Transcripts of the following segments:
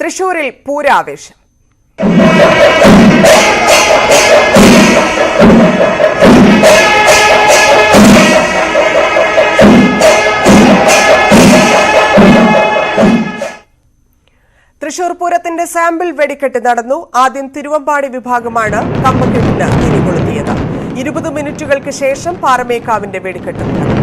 തൃശൂരിൽ പൂരാവേശം. തൃശൂർ പൂരത്തിന്റെ സാമ്പിൾ വെടിക്കെട്ട് നടന്നു. ആദ്യം തിരുവമ്പാടി വിഭാഗമാണ് കമ്പക്കെട്ടിന് തിരികൊളുത്തിയത്. 20 മിനിറ്റുകൾക്ക് ശേഷം പാറമേക്കാവിന്റെ വെടിക്കെട്ട് നടന്നു.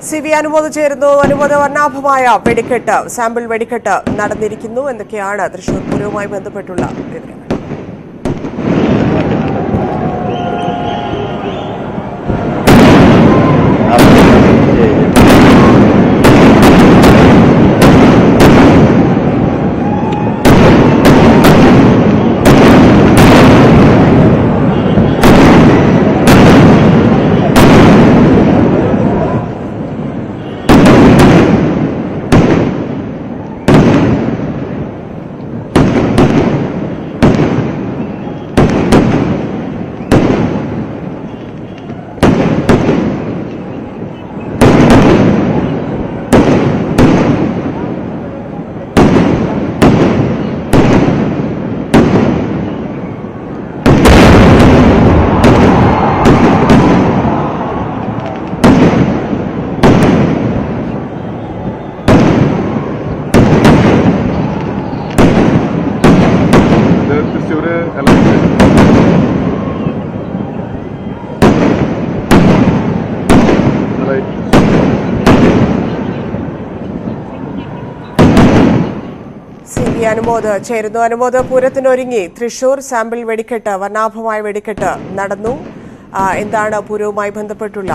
CV അനുമോദ് ചേരുന്നു. അനുമോദ, വർണ്ണാഭമായ വെടിക്കെട്ട്, സാമ്പിൾ വെടിക്കെട്ട് നടന്നിരിക്കുന്നു. എന്തൊക്കെയാണ് തൃശൂർ പൂരവുമായി ബന്ധപ്പെട്ടുള്ള വിവരങ്ങൾ? CV അനുമോദ് ചേരുന്നു. അനുമോദ്, പൂരത്തിനൊരുങ്ങി തൃശൂർ സാമ്പിൾ വെടിക്കെട്ട്, വർണ്ണാഭമായ വെടിക്കെട്ട് നടന്നു. എന്താണ് പൂരവുമായി ബന്ധപ്പെട്ടുള്ള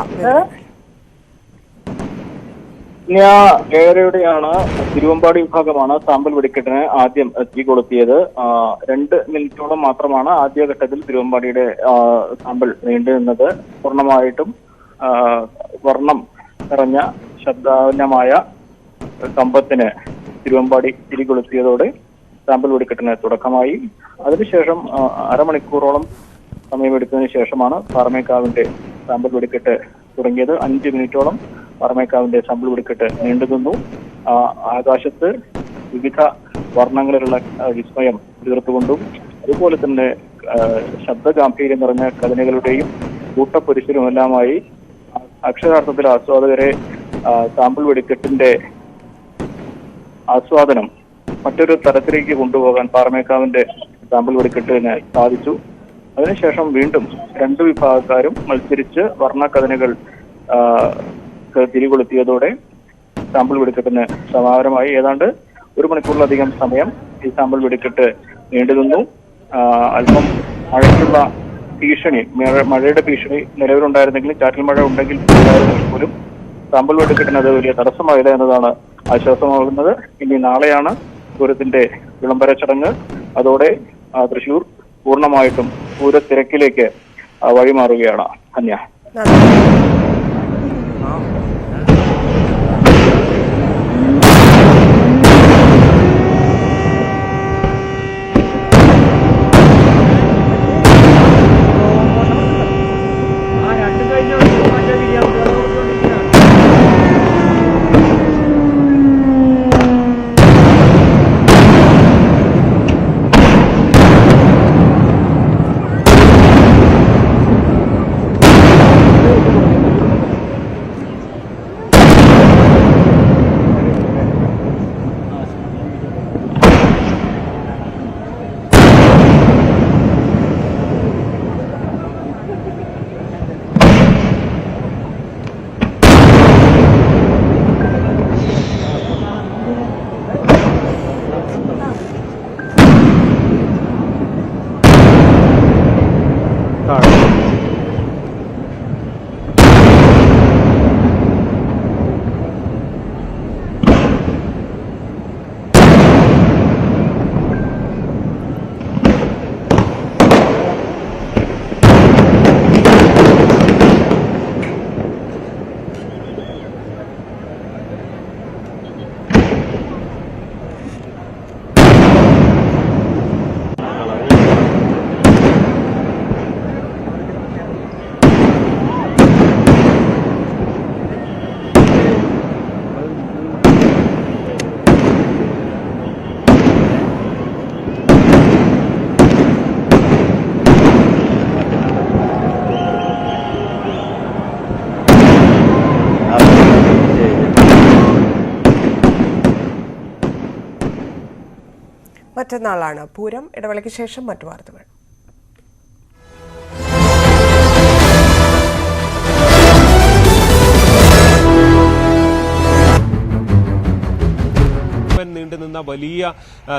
ഏറെയുടെയാണ് തിരുവമ്പാടി വിഭാഗമാണ് സാമ്പിൾ വെടിക്കെട്ടിന് ആദ്യം തീ കൊളുത്തിയത്. 2 മിനിറ്റോളം മാത്രമാണ് ആദ്യഘട്ടത്തിൽ തിരുവമ്പാടിയുടെ സാമ്പിൾ നീണ്ടു നിന്നത്. പൂർണ്ണമായിട്ടും വർണ്ണം നിറഞ്ഞ ശബ്ദാനമായ കമ്പത്തിന് തിരുവമ്പാടി തിരി കൊളുത്തിയതോടെ സാമ്പിൾ വെടിക്കെട്ടിന് തുടക്കമായി. അതിനുശേഷം അരമണിക്കൂറോളം സമയമെടുത്തതിനു ശേഷമാണ് പാറമേക്കാവിന്റെ സാമ്പിൾ വെടിക്കെട്ട് തുടങ്ങിയത്. 5 മിനിറ്റോളം പാറമേക്കാവിന്റെ സാമ്പിൾ വെടിക്കെട്ട് നീണ്ടുനിന്നു. ആകാശത്ത് വിവിധ വർണ്ണങ്ങളിലുള്ള വിസ്മയം തീർത്തുകൊണ്ടും അതുപോലെ തന്നെ ശബ്ദഗാംഭീര്യം നിറഞ്ഞ കഥനകളുടെയും കൂട്ടപ്പൊരിശലുമെല്ലാമായി അക്ഷരാർത്ഥത്തിൽ ആസ്വാദകരെ സാമ്പിൾ വെടിക്കെട്ടിന്റെ ആസ്വാദനം മറ്റൊരു തലത്തിലേക്ക് കൊണ്ടുപോകാൻ പാറമേക്കാവിന്റെ സാമ്പിൾ വെടിക്കെട്ടിന് സാധിച്ചു. അതിനുശേഷം വീണ്ടും 2 വിഭാഗക്കാരും മത്സരിച്ച് വർണ്ണക്കഥനകൾ തിരികൊളുത്തിയതോടെ സാമ്പിൾ വെടിക്കെട്ടിന് സമാപനമായി. ഏതാണ്ട് 1 മണിക്കൂറിലധികം സമയം ഈ സാമ്പിൾ വെടിക്കെട്ട് നീണ്ടുനിന്നു. അല്പം മഴയ്ക്കുള്ള ഭീഷണി, മഴയുടെ ഭീഷണി നിലവിലുണ്ടായിരുന്നെങ്കിലും ചാറ്റൽ മഴ ഉണ്ടെങ്കിൽ പോലും സാമ്പിൾ വെടിക്കെട്ടിന് അത് വലിയ തടസ്സമായില്ല എന്നതാണ് ആശ്വാസമാകുന്നത്. ഇനി നാളെയാണ് പൂരത്തിന്റെ വിളംബര ചടങ്ങ്. അതോടെ തൃശൂർ പൂർണ്ണമായിട്ടും പൂരത്തിരക്കിലേക്ക് വഴിമാറുകയാണ്. ധന്യ. മറ്റന്നാളാണ് പൂരം. ഇടവേളയ്ക്ക് ശേഷം മറ്റു വാർത്തകൾ. നീണ്ടുനിന്ന വലിയ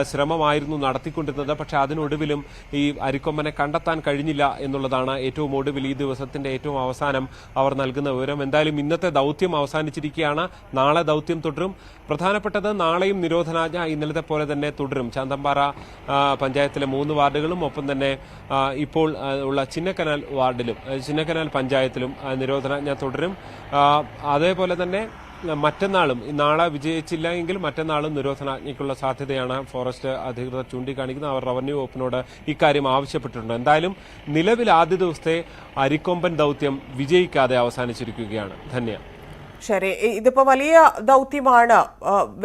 ശ്രമമായിരുന്നു നടത്തിക്കൊണ്ടിരുന്നത്. പക്ഷെ അതിനൊടുവിലും ഈ അരിക്കൊമ്പനെ കണ്ടെത്താൻ കഴിഞ്ഞില്ല എന്നുള്ളതാണ് ഏറ്റവും ഒടുവിൽ ഈ ദിവസത്തിന്റെ ഏറ്റവും അവസാനം അവർ നൽകുന്ന വിവരം. എന്തായാലും ഇന്നത്തെ ദൌത്യം അവസാനിച്ചിരിക്കുകയാണ്. നാളെ ദൌത്യം തുടരും. പ്രധാനപ്പെട്ടത് നാളെയും നിരോധനാജ്ഞ ഇന്നലത്തെ പോലെ തന്നെ തുടരും. ചാന്തമ്പാറ പഞ്ചായത്തിലെ 3 വാർഡുകളും ഒപ്പം തന്നെ ഇപ്പോൾ ഉള്ള ചിന്നക്കനാൽ വാർഡിലും ചിന്നക്കനാൽ പഞ്ചായത്തിലും നിരോധനാജ്ഞ തുടരും. അതേപോലെ തന്നെ മറ്റന്നാളും നാളെ വിജയിച്ചില്ല എങ്കിൽ മറ്റന്നാളും നിരോധനാജ്ഞയ്ക്കുള്ള സാധ്യതയാണ് ഫോറസ്റ്റ് അധികൃതർ ചൂണ്ടിക്കാണിക്കുന്നത്. അവർ റവന്യൂ വകുപ്പിനോട് ഇക്കാര്യം ആവശ്യപ്പെട്ടിട്ടുണ്ട്. എന്തായാലും നിലവിൽ ആദ്യ ദിവസത്തെ അരിക്കൊമ്പൻ ദൌത്യം വിജയിക്കാതെ അവസാനിച്ചിരിക്കുകയാണ്. ധന്യ. ശരി, ഇതിപ്പോ വലിയ ദൌത്യമാണ്.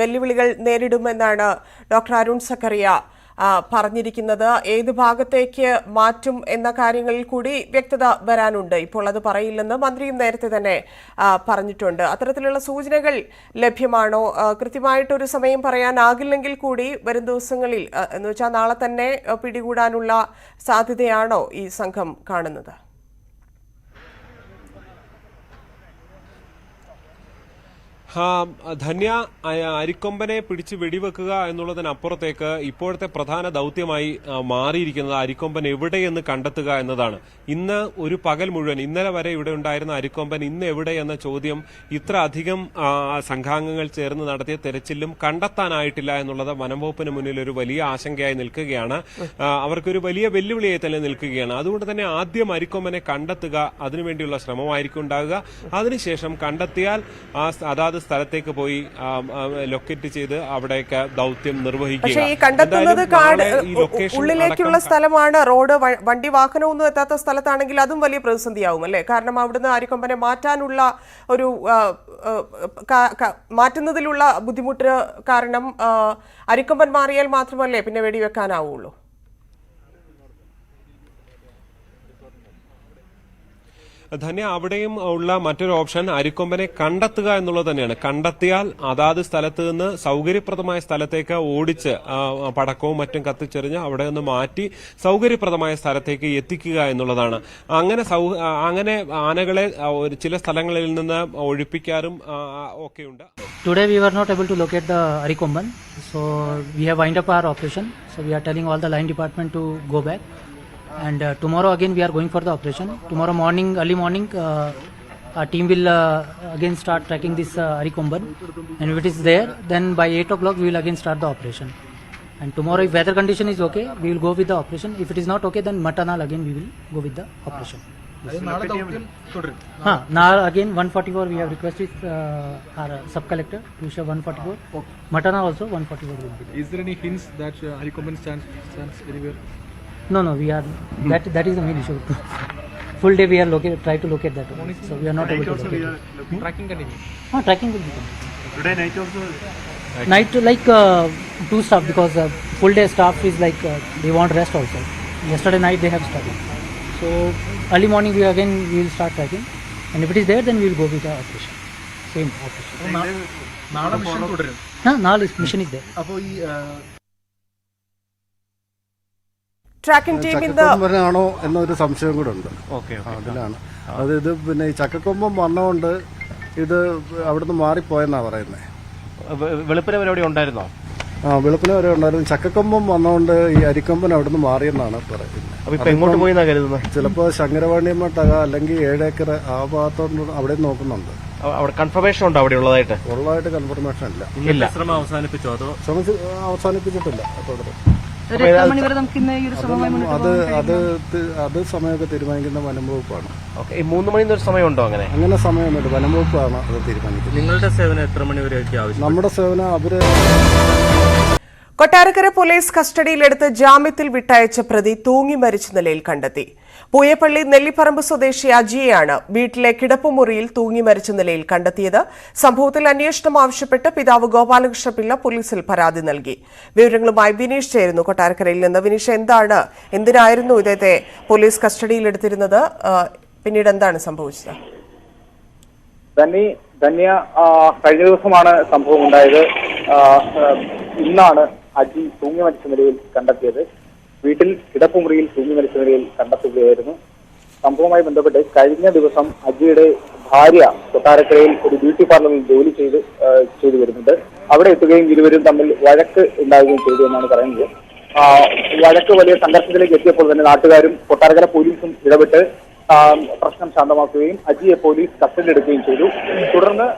വെല്ലുവിളികൾ നേരിടുമെന്നാണ് ഡോക്ടർ അരുൺ സക്കറിയ പറഞ്ഞിരിക്കുന്നത്. ഏത് ഭാഗത്തേക്ക് മാറ്റും എന്ന കാര്യങ്ങളിൽ കൂടി വ്യക്തത വരാനുണ്ട്. ഇപ്പോൾ അത് പറയില്ലെന്ന് മന്ത്രിയും നേരത്തെ തന്നെ പറഞ്ഞിട്ടുണ്ട്. അത്തരത്തിലുള്ള സൂചനകൾ ലഭ്യമാണോ? കൃത്യമായിട്ടൊരു സമയം പറയാനാകില്ലെങ്കിൽ കൂടി വരും ദിവസങ്ങളിൽ എന്ന് വെച്ചാൽ നാളെ തന്നെ പിടികൂടാനുള്ള സാധ്യതയാണോ ഈ സംഘം കാണുന്നത്? ധന്യ, അരിക്കൊമ്പനെ പിടിച്ച് വെടിവെക്കുക എന്നുള്ളതിനപ്പുറത്തേക്ക് ഇപ്പോഴത്തെ പ്രധാന ദൌത്യമായി മാറിയിരിക്കുന്നത് അരിക്കൊമ്പൻ എവിടെയെന്ന് കണ്ടെത്തുക എന്നതാണ്. ഇന്ന് ഒരു പകൽ മുഴുവൻ, ഇന്നലെ വരെ ഇവിടെ ഉണ്ടായിരുന്ന അരിക്കൊമ്പൻ ഇന്ന് എവിടെ എന്ന ചോദ്യം ഇത്ര അധികം സംഘാംഗങ്ങൾ ചേർന്ന് നടത്തിയ തെരച്ചിലും കണ്ടെത്താനായിട്ടില്ല എന്നുള്ളത് വനംവകുപ്പിന് മുന്നിൽ ഒരു വലിയ ആശങ്കയായി നിൽക്കുകയാണ്. അവർക്കൊരു വലിയ വെല്ലുവിളിയായി തന്നെ നിൽക്കുകയാണ്. അതുകൊണ്ട് തന്നെ ആദ്യം അരിക്കൊമ്പനെ കണ്ടെത്തുക, അതിനുവേണ്ടിയുള്ള ശ്രമമായിരിക്കും ഉണ്ടാകുക. അതിനുശേഷം കണ്ടെത്തിയാൽ അതാത് സ്ഥലത്തേക്ക് പോയി ലൊക്കേറ്റ് ചെയ്ത് അവിടേക്ക് ദൌത്യം നിർവഹിക്കുക. ഈ കണ്ടെത്തുന്നത് ഉള്ളിലേക്കുള്ള സ്ഥലമാണ്, റോഡ് വണ്ടി വാഹനമൊന്നും എത്താത്ത സ്ഥലത്താണെങ്കിൽ അതും വലിയ പ്രതിസന്ധിയാവും അല്ലേ? കാരണം അവിടുന്ന് അരിക്കൊമ്പനെ മാറ്റാനുള്ള ഒരു മാറ്റുന്നതിലുള്ള ബുദ്ധിമുട്ട് കാരണം അരിക്കൊമ്പൻ മാറിയാൽ മാത്രമല്ലേ പിന്നെ വെടിവെക്കാനാവുള്ളൂ? ധന്യ, അവിടെയും ഉള്ള മറ്റൊരു ഓപ്ഷൻ അരിക്കൊമ്പനെ കണ്ടെത്തുക എന്നുള്ളത് തന്നെയാണ്. കണ്ടെത്തിയാൽ അതാത് സ്ഥലത്ത് നിന്ന് സൗകര്യപ്രദമായ സ്ഥലത്തേക്ക് ഓടിച്ച് പടക്കവും മറ്റും കത്തിച്ചെറിഞ്ഞ് അവിടെ നിന്ന് മാറ്റി സൗകര്യപ്രദമായ സ്ഥലത്തേക്ക് എത്തിക്കുക എന്നുള്ളതാണ്. അങ്ങനെ ആനകളെ ചില സ്ഥലങ്ങളിൽ നിന്ന് ഒഴിപ്പിക്കാറും ഒക്കെയുണ്ട്. Today we were not able to locate the Arikomban, so we have wind up our operation. So we are telling all the line department to go back. And tomorrow again we are going for the operation. Tomorrow morning, early morning, our team will again start tracking this Arikomban. And if it is there, then by 8 o'clock we will again start the operation. And tomorrow, if weather condition is okay, we will go with the operation. If it is not okay, then Matanal again we will go with the operation. Now again 144 we have requested our sub-collector to issue 144. Matana also 144 will be there. Is there any hints that Arikomban stands anywhere? No, we are that is the main issue. Full day we are try to locate that one. So we are not able to locate it. Tracking continue. Tracking will be done. Today night also? Night like 2 staff because full day staff is like they want rest also. Yesterday night they have started. So early morning we will start tracking. And if it is there, then we will go with the operation. Same operation. നാളെ mission തുടരും. നാളെ mission is there. അപ്പോൾ ഈ tracking team ആണോ എന്നൊരു സംശയം കൂടെ ഉണ്ട്. അതിലാണ് ഇത് പിന്നെ ഈ ചക്കക്കൊമ്പം വന്നതുകൊണ്ട് ഇത് അവിടുന്ന് മാറിപ്പോയെന്നാ പറയുന്നത്. വെളുപ്പിനെ വരെ അവിടെ ഉണ്ടായിരുന്നോ? വെളുപ്പിനെ വരെ ഉണ്ടായിരുന്നു. ചക്കക്കൊമ്പം വന്നതുകൊണ്ട് ഈ അരിക്കൊമ്പൻ അവിടുന്ന് മാറിയെന്നാണ് പറയുന്നത്. അപ്പൊ ഇപ്പൊ എങ്ങോട്ട് പോയി കരുതുന്നത്? ചിലപ്പോ ശങ്കരവാണിയമ്മട്ടക അല്ലെങ്കിൽ 7 ഏക്കർ ആ ഭാഗത്തോണ്ട് അവിടെ നോക്കുന്നുണ്ട്. അവിടെ കൺഫർമേഷൻ ഉണ്ടോ അവിടെ ഉള്ളതായിട്ട് കൺഫർമേഷൻ ഇല്ല. ശ്രമം അവസാനിപ്പിച്ചോ? അതോ അവസാനിപ്പിച്ചിട്ടില്ല. അത് സമയമൊക്കെ തീരുമാനിക്കുന്ന വനംവകുപ്പാണ്. ഈ 3 മണി സമയമുണ്ടോ? അങ്ങനെ സമയമൊന്നുമില്ല, വനംവകുപ്പാണ് അത് തീരുമാനിക്കുന്നത്. നിങ്ങളുടെ സേവനം എത്ര മണി വരെയൊക്കെ ആവശ്യം? നമ്മുടെ സേവനം അവര് കൊട്ടാരക്കര പോലീസ് കസ്റ്റഡിയിലെടുത്ത് ജാമ്യത്തിൽ വിട്ടയച്ച പ്രതി തൂങ്ങി മരിച്ച നിലയിൽ കണ്ടെത്തി. പൂയപ്പള്ളി നെല്ലിപ്പറമ്പ് സ്വദേശി അജിയെയാണ് വീട്ടിലെ കിടപ്പുമുറിയിൽ തൂങ്ങി മരിച്ച നിലയിൽ കണ്ടെത്തിയത്. സംഭവത്തിൽ അന്വേഷണം ആവശ്യപ്പെട്ട് പിതാവ് ഗോപാലകൃഷ്ണപിള്ള പോലീസിൽ പരാതി നൽകി. വിവരങ്ങളുമായി വിനീഷ് ചേരുന്നു കൊട്ടാരക്കരയിൽ നിന്ന്. വിനീഷ്, എന്തിനായിരുന്നു ഇദ്ദേഹത്തെ പോലീസ് കസ്റ്റഡിയിലെടുത്തിരുന്നത്? പിന്നീട് എന്താണ് സംഭവിച്ചത്? ധന്യ, കഴിഞ്ഞ ദിവസമാണ് സംഭവം ഉണ്ടായത്. ഇന്നാണ് അജി തൂങ്ങി മരിച്ച നിലയിൽ കണ്ടെത്തിയത്. വീട്ടിൽ കിടപ്പുമുറിയിൽ തൂങ്ങി മരിച്ച നിലയിൽ കണ്ടെത്തുകയായിരുന്നു. സംഭവവുമായി ബന്ധപ്പെട്ട് കഴിഞ്ഞ ദിവസം അജിയുടെ ഭാര്യ കൊട്ടാരക്കരയിൽ ഒരു ബ്യൂട്ടി പാർലറിൽ ജോലി ചെയ്തു വരുന്നുണ്ട്. അവിടെ എത്തുകയും ഇരുവരും തമ്മിൽ വഴക്ക് ഉണ്ടാവുകയും ചെയ്തു എന്നാണ് പറയുന്നത്. വഴക്ക് വലിയ സംഘർഷത്തിലേക്ക് എത്തിയപ്പോൾ തന്നെ നാട്ടുകാരും കൊട്ടാരക്കര പോലീസും ഇടപെട്ട് പ്രശ്നം ശാന്തമാക്കുകയും അജിയെ പോലീസ് കസ്റ്റഡിയിലെടുക്കുകയും ചെയ്തു. തുടർന്ന്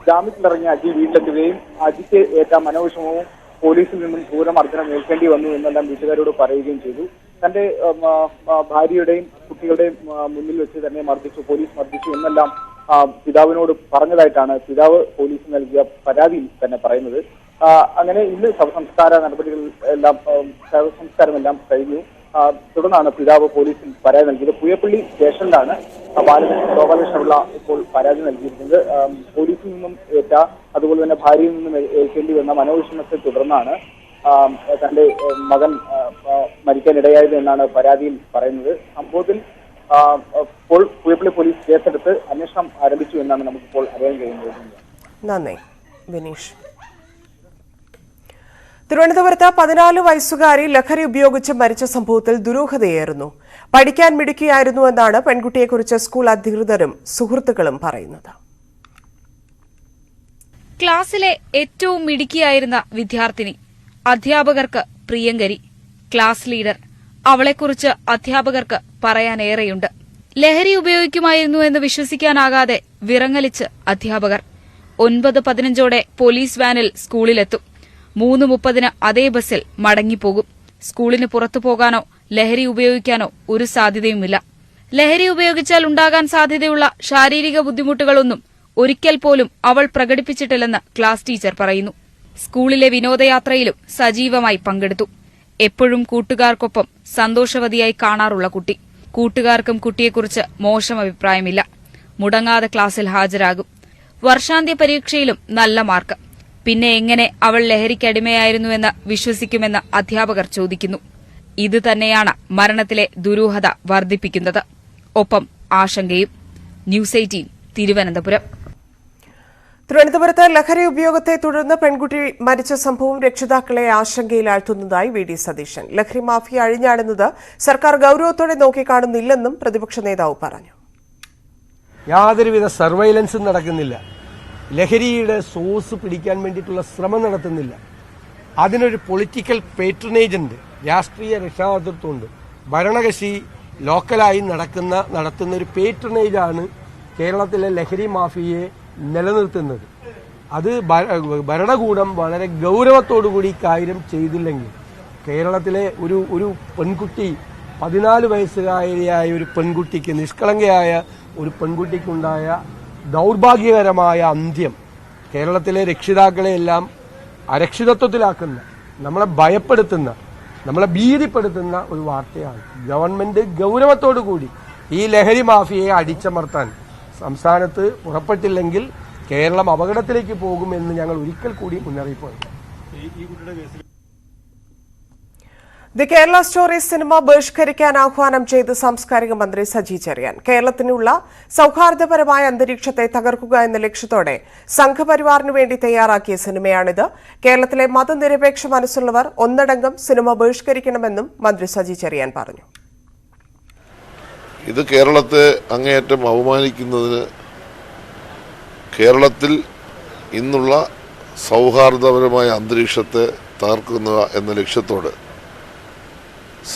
ജാമ്യത്തിലിറങ്ങിയ അജി വീട്ടിലെത്തുകയും അജിക്ക് ഏറ്റ മനോവിഷമവും പോലീസിൽ നിന്നും ക്രൂരമർദ്ദനം ഏൽക്കേണ്ടി വന്നു എന്നെല്ലാം വീട്ടുകാരോട് പറയുകയും ചെയ്തു. തന്റെ ഭാര്യയുടെയും കുട്ടികളുടെയും മുന്നിൽ വെച്ച് തന്നെ പോലീസ് മർദ്ദിച്ചു എന്നെല്ലാം പിതാവിനോട് പറഞ്ഞതായിട്ടാണ് പിതാവ് പോലീസിന് നൽകിയ പരാതിയിൽ തന്നെ പറയുന്നത്. അങ്ങനെ ഇന്ന് ശവസംസ്കാര നടപടികൾ ശവസംസ്കാരമെല്ലാം കഴിഞ്ഞു. തുടർന്നാണ് പിതാവ് പോലീസിൽ പരാതി നൽകിയത്. പൂയപ്പള്ളി സ്റ്റേഷനിലാണ് ഗോപാലകൃഷ്ണപിള്ള ഇപ്പോൾ പരാതി നൽകിയിരിക്കുന്നത്. പോലീസിൽ നിന്നും ഏറ്റ, അതുപോലെ തന്നെ ഭാര്യയിൽ നിന്നും ഏൽക്കേണ്ടി വന്ന മനോവിഷമത്തെ തുടർന്നാണ് തന്റെ മകൻ മരിക്കാനിടയായത് എന്നാണ് പരാതിയിൽ പറയുന്നത്. സംഭവത്തിൽ പൂയപ്പള്ളി പോലീസ് കേസെടുത്ത് അന്വേഷണം ആരംഭിച്ചു എന്നാണ് നമുക്കിപ്പോൾ അറിയാൻ കഴിയുന്നത്. നന്ദി വിനീഷ്. തിരുവനന്തപുരത്ത് 14 വയസ്സുകാരി ലഹരി ഉപയോഗിച്ച് മരിച്ച സംഭവത്തിൽ ദുരൂഹതയേറുന്നു. പഠിക്കാൻ മിടുക്കിയായിരുന്നുവെന്നാണ് പെൺകുട്ടിയെക്കുറിച്ച് സ്കൂൾ അധികൃതരും സുഹൃത്തുക്കളും പറയുന്നത്. ക്ലാസ്സിലെ ഏറ്റവും മിടുക്കിയായിരുന്ന വിദ്യാർത്ഥിനി, അധ്യാപകർക്ക് പ്രിയങ്കരി, ക്ലാസ് ലീഡർ. അവളെക്കുറിച്ച് അധ്യാപകർക്ക് പറയാനേറെയുണ്ട്. ലഹരി ഉപയോഗിക്കുമായിരുന്നു എന്ന് വിശ്വസിക്കാനാകാതെ വിറങ്ങലിച്ച് അധ്യാപകർ. 9:15 പോലീസ് വാനിൽ സ്കൂളിലെത്തും. 3:30 അതേ ബസ്സിൽ മടങ്ങിപ്പോകും. സ്കൂളിന് പുറത്തു പോകാനോ ലഹരി ഉപയോഗിക്കാനോ ഒരു സാധ്യതയുമില്ല. ലഹരി ഉപയോഗിച്ചാൽ ഉണ്ടാകാൻ സാധ്യതയുള്ള ശാരീരിക ബുദ്ധിമുട്ടുകളൊന്നും ഒരിക്കൽ പോലും അവൾ പ്രകടിപ്പിച്ചിട്ടില്ലെന്ന് ക്ലാസ് ടീച്ചർ പറയുന്നു. സ്കൂളിലെ വിനോദയാത്രയിലും സജീവമായി പങ്കെടുത്തു. എപ്പോഴും കൂട്ടുകാർക്കൊപ്പം സന്തോഷവതിയായി കാണാറുള്ള കുട്ടി. കൂട്ടുകാർക്കും കുട്ടിയെക്കുറിച്ച് മോശം അഭിപ്രായമില്ല. മുടങ്ങാതെ ക്ലാസ്സിൽ ഹാജരാകും. വർഷാന്ത്യ പരീക്ഷയിലും നല്ല മാർക്ക്. പിന്നെ എങ്ങനെ അവൾ ലഹരിക്കടിമയായിരുന്നുവെന്ന് വിശ്വസിക്കുമെന്ന് അധ്യാപകർ ചോദിക്കുന്നു. ഇത് തന്നെയാണ് മരണത്തിലെ ദുരൂഹത വർദ്ധിപ്പിക്കുന്നത്. ഒപ്പം ആശങ്കയും. ന്യൂസ് 18 തിരുവനന്തപുരം. തിരുവനന്തപുരത്ത് ലഹരി ഉപയോഗത്തെ തുടർന്ന് പെൺകുട്ടി മരിച്ച സംഭവം രക്ഷിതാക്കളെ ആശങ്കയിലാഴ്ത്തുന്നതായി വി ഡി സതീശൻ. ലഹരി മാഫിയ അഴിഞ്ഞാടുന്നത് സർക്കാർ ഗൌരവത്തോടെ നോക്കിക്കാണുന്നില്ലെന്നും പ്രതിപക്ഷ നേതാവ് പറഞ്ഞു. യാതൊരുവിധ സർവൈലൻസും നടക്കുന്നില്ല. ലഹരിയുടെ സോഴ്സ് പിടിക്കാൻ വേണ്ടിയിട്ടുള്ള ശ്രമം നടത്തുന്നില്ല. അതിനൊരു പൊളിറ്റിക്കൽ പേട്രണേജ് ഉണ്ട്, രാഷ്ട്രീയ രക്ഷാകർതൃത്വമുണ്ട്. ഭരണകക്ഷി ലോക്കലായി നടത്തുന്ന ഒരു പേട്രണേജാണ് കേരളത്തിലെ ലഹരി മാഫിയയെ നിലനിർത്തുന്നത്. അത് ഭരണകൂടം വളരെ ഗൗരവത്തോടുകൂടി കാര്യം ചെയ്തില്ലെങ്കിൽ കേരളത്തിലെ ഒരു പെൺകുട്ടി, 14 വയസ്സുകാരിയായ ഒരു പെൺകുട്ടിക്ക്, നിഷ്കളങ്കയായ ഒരു പെൺകുട്ടിക്കുണ്ടായ ദൗർഭാഗ്യകരമായ അന്ത്യം കേരളത്തിലെ രക്ഷിതാക്കളെയെല്ലാം അരക്ഷിതത്വത്തിലാക്കുന്ന, നമ്മളെ ഭയപ്പെടുത്തുന്ന, നമ്മളെ ഭീതിപ്പെടുത്തുന്ന ഒരു വാർത്തയാണ്. ഗവൺമെന്റ് ഗൗരവത്തോടുകൂടി ഈ ലഹരി മാഫിയയെ അടിച്ചമർത്താൻ സംസ്ഥാനത്ത് പുറപ്പെട്ടില്ലെങ്കിൽ കേരളം അപകടത്തിലേക്ക് പോകുമെന്ന് ഞങ്ങൾ ഒരിക്കൽ കൂടി മുന്നറിയിപ്പ് നൽകി. ദി കേരള സ്റ്റോറി സിനിമ ബഹിഷ്കരിക്കാൻ ആഹ്വാനം ചെയ്ത് സാംസ്കാരിക മന്ത്രി സജി ചെറിയാൻ. കേരളത്തിനുള്ള സൌഹാർദ്ദപരമായ അന്തരീക്ഷത്തെ തകർക്കുക എന്ന ലക്ഷ്യത്തോടെ സംഘപരിവാറിനു വേണ്ടി തയ്യാറാക്കിയ സിനിമയാണിത്. കേരളത്തിലെ മതനിരപേക്ഷ മനസ്സുള്ളവർ ഒന്നടങ്കം സിനിമ ബഹിഷ്കരിക്കണമെന്നും മന്ത്രി സജി ചെറിയാൻ പറഞ്ഞു. ഇത് കേരളത്തെ അങ്ങേയറ്റം അവമാനിക്കുന്നതിന്, കേരളത്തിൽ ഇന്നുള്ള സൗഹാർദ്ദപരമായ അന്തരീക്ഷത്തെ തകർക്കുക എന്ന ലക്ഷ്യത്തോട്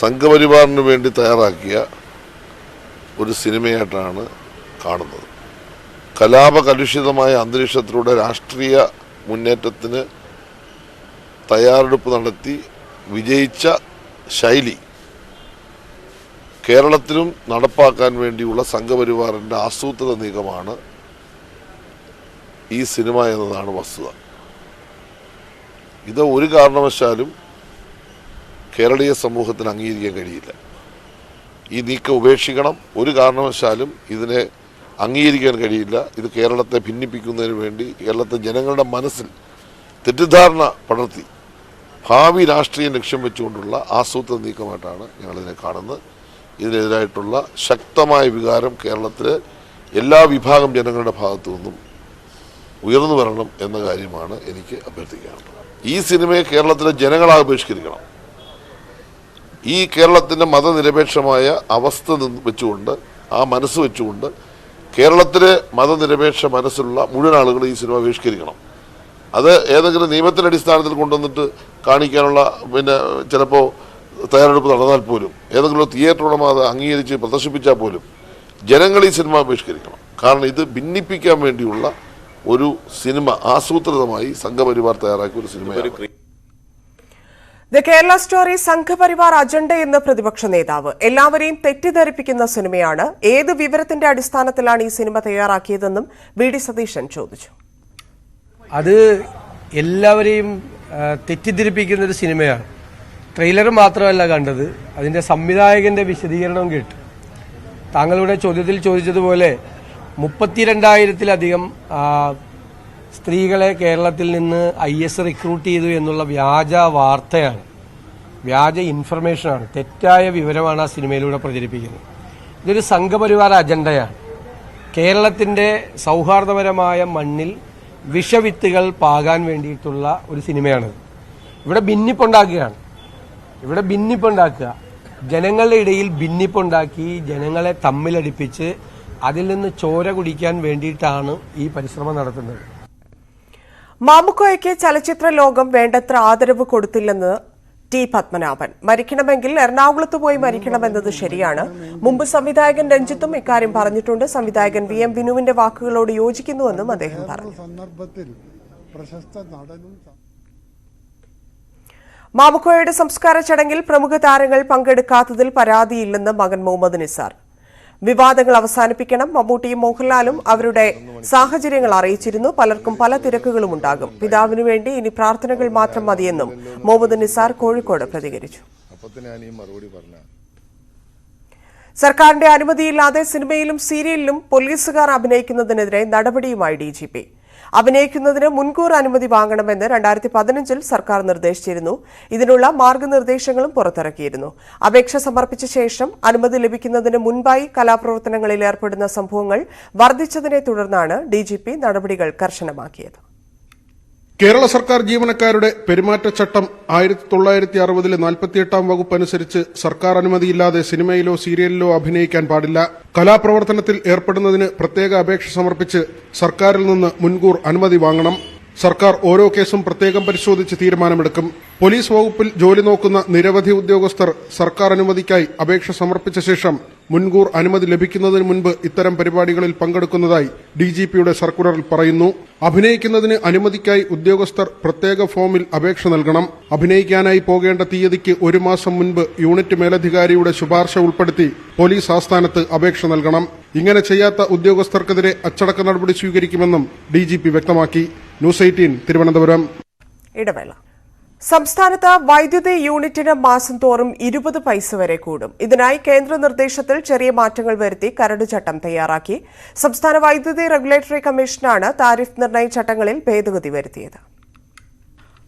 സംഘപരിവാറിന് വേണ്ടി തയ്യാറാക്കിയ ഒരു സിനിമയായിട്ടാണ് കാണുന്നത്. കലാപകലുഷിതമായ അന്തരീക്ഷത്തിലൂടെ രാഷ്ട്രീയ മുന്നേറ്റത്തിന് തയ്യാറെടുപ്പ് നടത്തി വിജയിച്ച ശൈലി കേരളത്തിലും നടപ്പാക്കാൻ വേണ്ടിയുള്ള സംഘപരിവാറിൻ്റെ ആസൂത്രിത നീക്കമാണ് ഈ സിനിമ എന്നതാണ് വസ്തുത. ഇത് ഒരു കാരണവശാലും കേരളീയ സമൂഹത്തിന് അംഗീകരിക്കാൻ കഴിയില്ല. ഈ നീക്കം ഉപേക്ഷിക്കണം. ഒരു കാരണവശാലും ഇതിനെ അംഗീകരിക്കാൻ കഴിയില്ല. ഇത് കേരളത്തെ ഭിന്നിപ്പിക്കുന്നതിന് വേണ്ടി, കേരളത്തെ ജനങ്ങളുടെ മനസ്സിൽ തെറ്റിദ്ധാരണ പടർത്തി ഭാവി രാഷ്ട്രീയം ലക്ഷ്യം വെച്ചുകൊണ്ടുള്ള ആസൂത്രിത നീക്കമായിട്ടാണ് ഞങ്ങളിതിനെ കാണുന്നത്. ഇതിനെതിരായിട്ടുള്ള ശക്തമായ വികാരം കേരളത്തിലെ എല്ലാ വിഭാഗം ജനങ്ങളുടെ ഭാഗത്തു നിന്നും ഉയർന്നു വരണം എന്ന കാര്യമാണ് എനിക്ക് അഭ്യർത്ഥിക്കാനുള്ളത്. ഈ സിനിമയെ കേരളത്തിലെ ജനങ്ങളാകെ ബഹിഷ്കരിക്കണം. ഈ കേരളത്തിൻ്റെ മതനിരപേക്ഷമായ അവസ്ഥ വെച്ചുകൊണ്ട്, ആ മനസ്സ് വെച്ചുകൊണ്ട് കേരളത്തിലെ മതനിരപേക്ഷ മനസ്സുള്ള മുഴുവൻ ആളുകൾ ഈ സിനിമ ബഹിഷ്കരിക്കണം. അത് ഏതെങ്കിലും നിയമത്തിൻ്റെ അടിസ്ഥാനത്തിൽ കൊണ്ടുവന്നിട്ട് കാണിക്കാനുള്ള ചിലപ്പോൾ തയ്യാറെടുപ്പ് നടന്നാൽ പോലും, ഏതെങ്കിലും തിയേറ്റർ ഉടമ അത് അംഗീകരിച്ച് പ്രദർശിപ്പിച്ചാൽ പോലും ജനങ്ങൾ ഈ സിനിമ ബഹിഷ്കരിക്കണം. കാരണം ഇത് ഭിന്നിപ്പിക്കാൻ വേണ്ടിയുള്ള ഒരു സിനിമ, ആസൂത്രിതമായി സംഘപരിവാർ തയ്യാറാക്കിയ ഒരു സിനിമയാണ്. ദി കേരള സ്റ്റോറി സംഘപരിവാർ അജണ്ടയെന്ന് പ്രതിപക്ഷ നേതാവ്. എല്ലാവരെയും തെറ്റിദ്ധരിപ്പിക്കുന്ന സിനിമയാണ്. ഏത് വിവരത്തിന്റെ അടിസ്ഥാനത്തിലാണ് ഈ സിനിമ തയ്യാറാക്കിയതെന്നും വി ഡി സതീശൻ ചോദിച്ചു. അത് എല്ലാവരെയും തെറ്റിദ്ധരിപ്പിക്കുന്ന ഒരു സിനിമയാണ്. ട്രെയിലർ മാത്രമല്ല കണ്ടത്, അതിന്റെ സംവിധായകന്റെ വിശദീകരണവും കേട്ടു. താങ്കളുടെ ചോദ്യത്തിൽ ചോദിച്ചതുപോലെ 32,000-ലധികം സ്ത്രീകളെ കേരളത്തിൽ നിന്ന് IS റിക്രൂട്ട് ചെയ്തു എന്നുള്ള വ്യാജ വാർത്തയാണ്, വ്യാജ ഇൻഫർമേഷനാണ്, തെറ്റായ വിവരമാണ് ആ സിനിമയിലൂടെ പ്രചരിപ്പിക്കുന്നത്. ഇതൊരു സംഘപരിവാർ അജണ്ടയാണ്. കേരളത്തിന്റെ സൗഹാർദ്ദപരമായ മണ്ണിൽ വിഷവിത്തുകൾ പാകാൻ വേണ്ടിയിട്ടുള്ള ഒരു സിനിമയാണിത്. ഇവിടെ ഭിന്നിപ്പുണ്ടാക്കുക, ജനങ്ങളുടെ ഇടയിൽ ഭിന്നിപ്പുണ്ടാക്കി ജനങ്ങളെ തമ്മിലടിപ്പിച്ച് അതിൽ നിന്ന് ചോര കുടിക്കാൻ വേണ്ടിയിട്ടാണ് ഈ പരിശ്രമം നടത്തുന്നത്. മാമുക്കോയ്ക്ക് ചലച്ചിത്ര ലോകം വേണ്ടത്ര ആദരവ് കൊടുത്തില്ലെന്ന് ടി പത്മനാഭൻ. മരിക്കണമെങ്കിൽ എറണാകുളത്ത് പോയി മരിക്കണമെന്നത് ശരിയാണ്. മുമ്പ് സംവിധായകൻ രഞ്ജിത്തും ഇക്കാര്യം പറഞ്ഞിട്ടുണ്ട്. സംവിധായകൻ VM വിനുവിന്റെ വാക്കുകളോട് യോജിക്കുന്നുവെന്നും അദ്ദേഹം പറഞ്ഞു. മാമുക്കോയുടെ സംസ്കാര ചടങ്ങിൽ പ്രമുഖ താരങ്ങൾ പങ്കെടുക്കാത്തതിൽ പരാതിയില്ലെന്ന് മകൻ മുഹമ്മദ് നിസാർ. വിവാദങ്ങൾ അവസാനിപ്പിക്കണം. മമ്മൂട്ടിയും മോഹൻലാലും അവരുടെ സാഹചര്യങ്ങൾ അറിയിച്ചിരുന്നു. പലർക്കും പല തിരക്കുകളും ഉണ്ടാകും. പിതാവിനു വേണ്ടി ഇനി പ്രാർത്ഥനകൾ മാത്രം മതിയെന്നും മുഹമ്മദ് നിസാർ കോഴിക്കോട് പ്രതികരിച്ചു. സർക്കാരിന്റെ അനുമതിയില്ലാതെ സിനിമയിലും സീരിയലിലും പോലീസുകാർ അഭിനയിക്കുന്നതിനെതിരെ നടപടിയുമായി DGP. അഭിനയിക്കുന്നതിന് മുൻകൂർ അനുമതി വാങ്ങണമെന്ന് 2015 സർക്കാർ നിർദ്ദേശിച്ചിരുന്നു. ഇതിനുള്ള മാർഗനിർദ്ദേശങ്ങളും പുറത്തിറക്കിയിരുന്നു. അപേക്ഷ സമർപ്പിച്ച ശേഷം അനുമതി ലഭിക്കുന്നതിന് മുൻപായി കലാപ്രവർത്തനങ്ങളിൽ ഏർപ്പെടുന്ന സംഭവങ്ങൾ വർദ്ധിച്ചതിനെ തുടർന്നാണ് DGP നടപടികൾ കർശനമാക്കിയത്. കേരള സർക്കാർ ജീവനക്കാരുടെ പെരുമാറ്റച്ചട്ടം 1960 48 വകുപ്പ് അനുസരിച്ച് സർക്കാർ അനുമതിയില്ലാതെ സിനിമയിലോ സീരിയലിലോ അഭിനയിക്കാൻ പാടില്ല. കലാപ്രവർത്തനത്തിൽ ഏർപ്പെടുന്നതിന് പ്രത്യേക അപേക്ഷ സമർപ്പിച്ച് സർക്കാരിൽ നിന്ന് മുൻകൂർ അനുമതി വാങ്ങണം. സർക്കാർ ഓരോ കേസും പ്രത്യേകം പരിശോധിച്ച് തീരുമാനമെടുക്കും. പോലീസ് വകുപ്പിൽ ജോലി നോക്കുന്ന നിരവധി ഉദ്യോഗസ്ഥർ സർക്കാർ അനുമതിക്കായി അപേക്ഷ സമർപ്പിച്ച ശേഷം മുൻകൂർ അനുമതി ലഭിക്കുന്നതിന് മുൻപ് ഇത്തരം പരിപാടികളിൽ പങ്കെടുക്കുന്നതായി DGPയുടെ സർക്കുലറിൽ പറയുന്നു. അഭിനയിക്കുന്നതിന് അനുമതിക്കായി ഉദ്യോഗസ്ഥർ പ്രത്യേക ഫോമിൽ അപേക്ഷ നൽകണം. അഭിനയിക്കാനായി പോകേണ്ട തീയതിക്ക് 1 മാസം മുൻപ് യൂണിറ്റ് മേലധികാരിയുടെ ശുപാർശ ഉൾപ്പെടുത്തി പോലീസ് ആസ്ഥാനത്ത് അപേക്ഷ നൽകണം. ഇങ്ങനെ ചെയ്യാത്ത ഉദ്യോഗസ്ഥർക്കെതിരെ അച്ചടക്ക നടപടി സ്വീകരിക്കുമെന്നും DGP വ്യക്തമാക്കി. ന്യൂസ് 18 തിരുവനന്തപുരം. ഇടവേള. സംസ്ഥാനത്ത് വൈദ്യുതി യൂണിറ്റിന് മാസം തോറും 20 പൈസ വരെ കൂടും. ഇതിനായി കേന്ദ്ര നിർദ്ദേശത്തിൽ ചെറിയ മാറ്റങ്ങൾ വരുത്തി കരട് ചട്ടം തയ്യാറാക്കി. സംസ്ഥാന വൈദ്യുതി റെഗുലേറ്ററി കമ്മീഷനാണ് താരിഫ് നിർണയ ചട്ടങ്ങളിൽ ഭേദഗതി വരുത്തിയത്.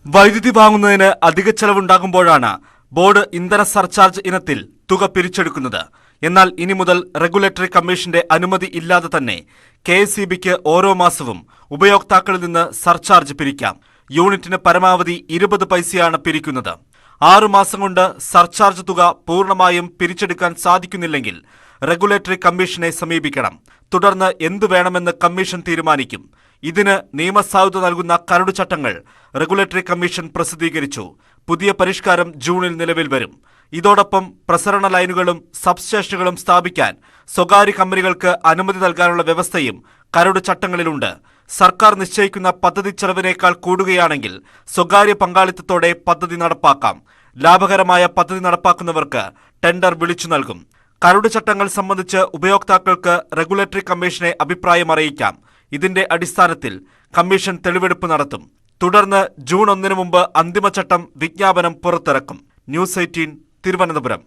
വൈദ്യുതി വാങ്ങുന്നതിന് അധിക ചെലവുണ്ടാകുമ്പോഴാണ് ബോർഡ് ഇന്ധന സർചാർജ് ഇനത്തിൽ തുക പിരിച്ചെടുക്കുന്നത്. എന്നാൽ ഇനി മുതൽ റെഗുലേറ്ററി കമ്മീഷന്റെ അനുമതി ഇല്ലാതെ തന്നെ KSEBക്ക് ഓരോ മാസവും ഉപയോക്താക്കളിൽ നിന്ന് സർചാർജ് പിരിക്കാം. യൂണിറ്റിന് പരമാവധി 20 പൈസയാണ് പിരിക്കുന്നത്. 6 മാസം കൊണ്ട് സർചാർജ് തുക പൂർണ്ണമായും പിരിച്ചെടുക്കാൻ സാധിക്കുന്നില്ലെങ്കിൽ റെഗുലേറ്ററി കമ്മീഷനെ സമീപിക്കണം. തുടർന്ന് എന്തു വേണമെന്ന് കമ്മീഷൻ തീരുമാനിക്കും. ഇതിന് നിയമസാധുത നൽകുന്ന കരട് ചട്ടങ്ങൾ റെഗുലേറ്ററി കമ്മീഷൻ പ്രസിദ്ധീകരിച്ചു. പുതിയ പരിഷ്കാരം ജൂണിൽ നിലവിൽ വരും. ഇതോടൊപ്പം പ്രസരണ ലൈനുകളും സബ്സ്റ്റേഷനുകളും സ്ഥാപിക്കാൻ സ്വകാര്യ കമ്പനികൾക്ക് അനുമതി നൽകാനുള്ള വ്യവസ്ഥയും കരട് ചട്ടങ്ങളിലുണ്ട്. സർക്കാർ നിശ്ചയിക്കുന്ന പദ്ധതി ചെലവിനേക്കാൾ കൂടുകയാണെങ്കിൽ സ്വകാര്യ പങ്കാളിത്തത്തോടെ പദ്ധതി നടപ്പാക്കാം. ലാഭകരമായ പദ്ധതി നടപ്പാക്കുന്നവർക്ക് ടെൻഡർ വിളിച്ചു നൽകും. കരട് ചട്ടങ്ങൾ സംബന്ധിച്ച് ഉപയോക്താക്കൾക്ക് റെഗുലേറ്ററി കമ്മീഷനെ അഭിപ്രായം അറിയിക്കാം. ഇതിന്റെ അടിസ്ഥാനത്തിൽ കമ്മീഷൻ തെളിവെടുപ്പ് നടത്തും. തുടർന്ന് ജൂൺ 1 മുമ്പ് അന്തിമ ചട്ടം വിജ്ഞാപനം പുറത്തിറക്കും. ന്യൂസ് 18 തിരുവനന്തപുരം.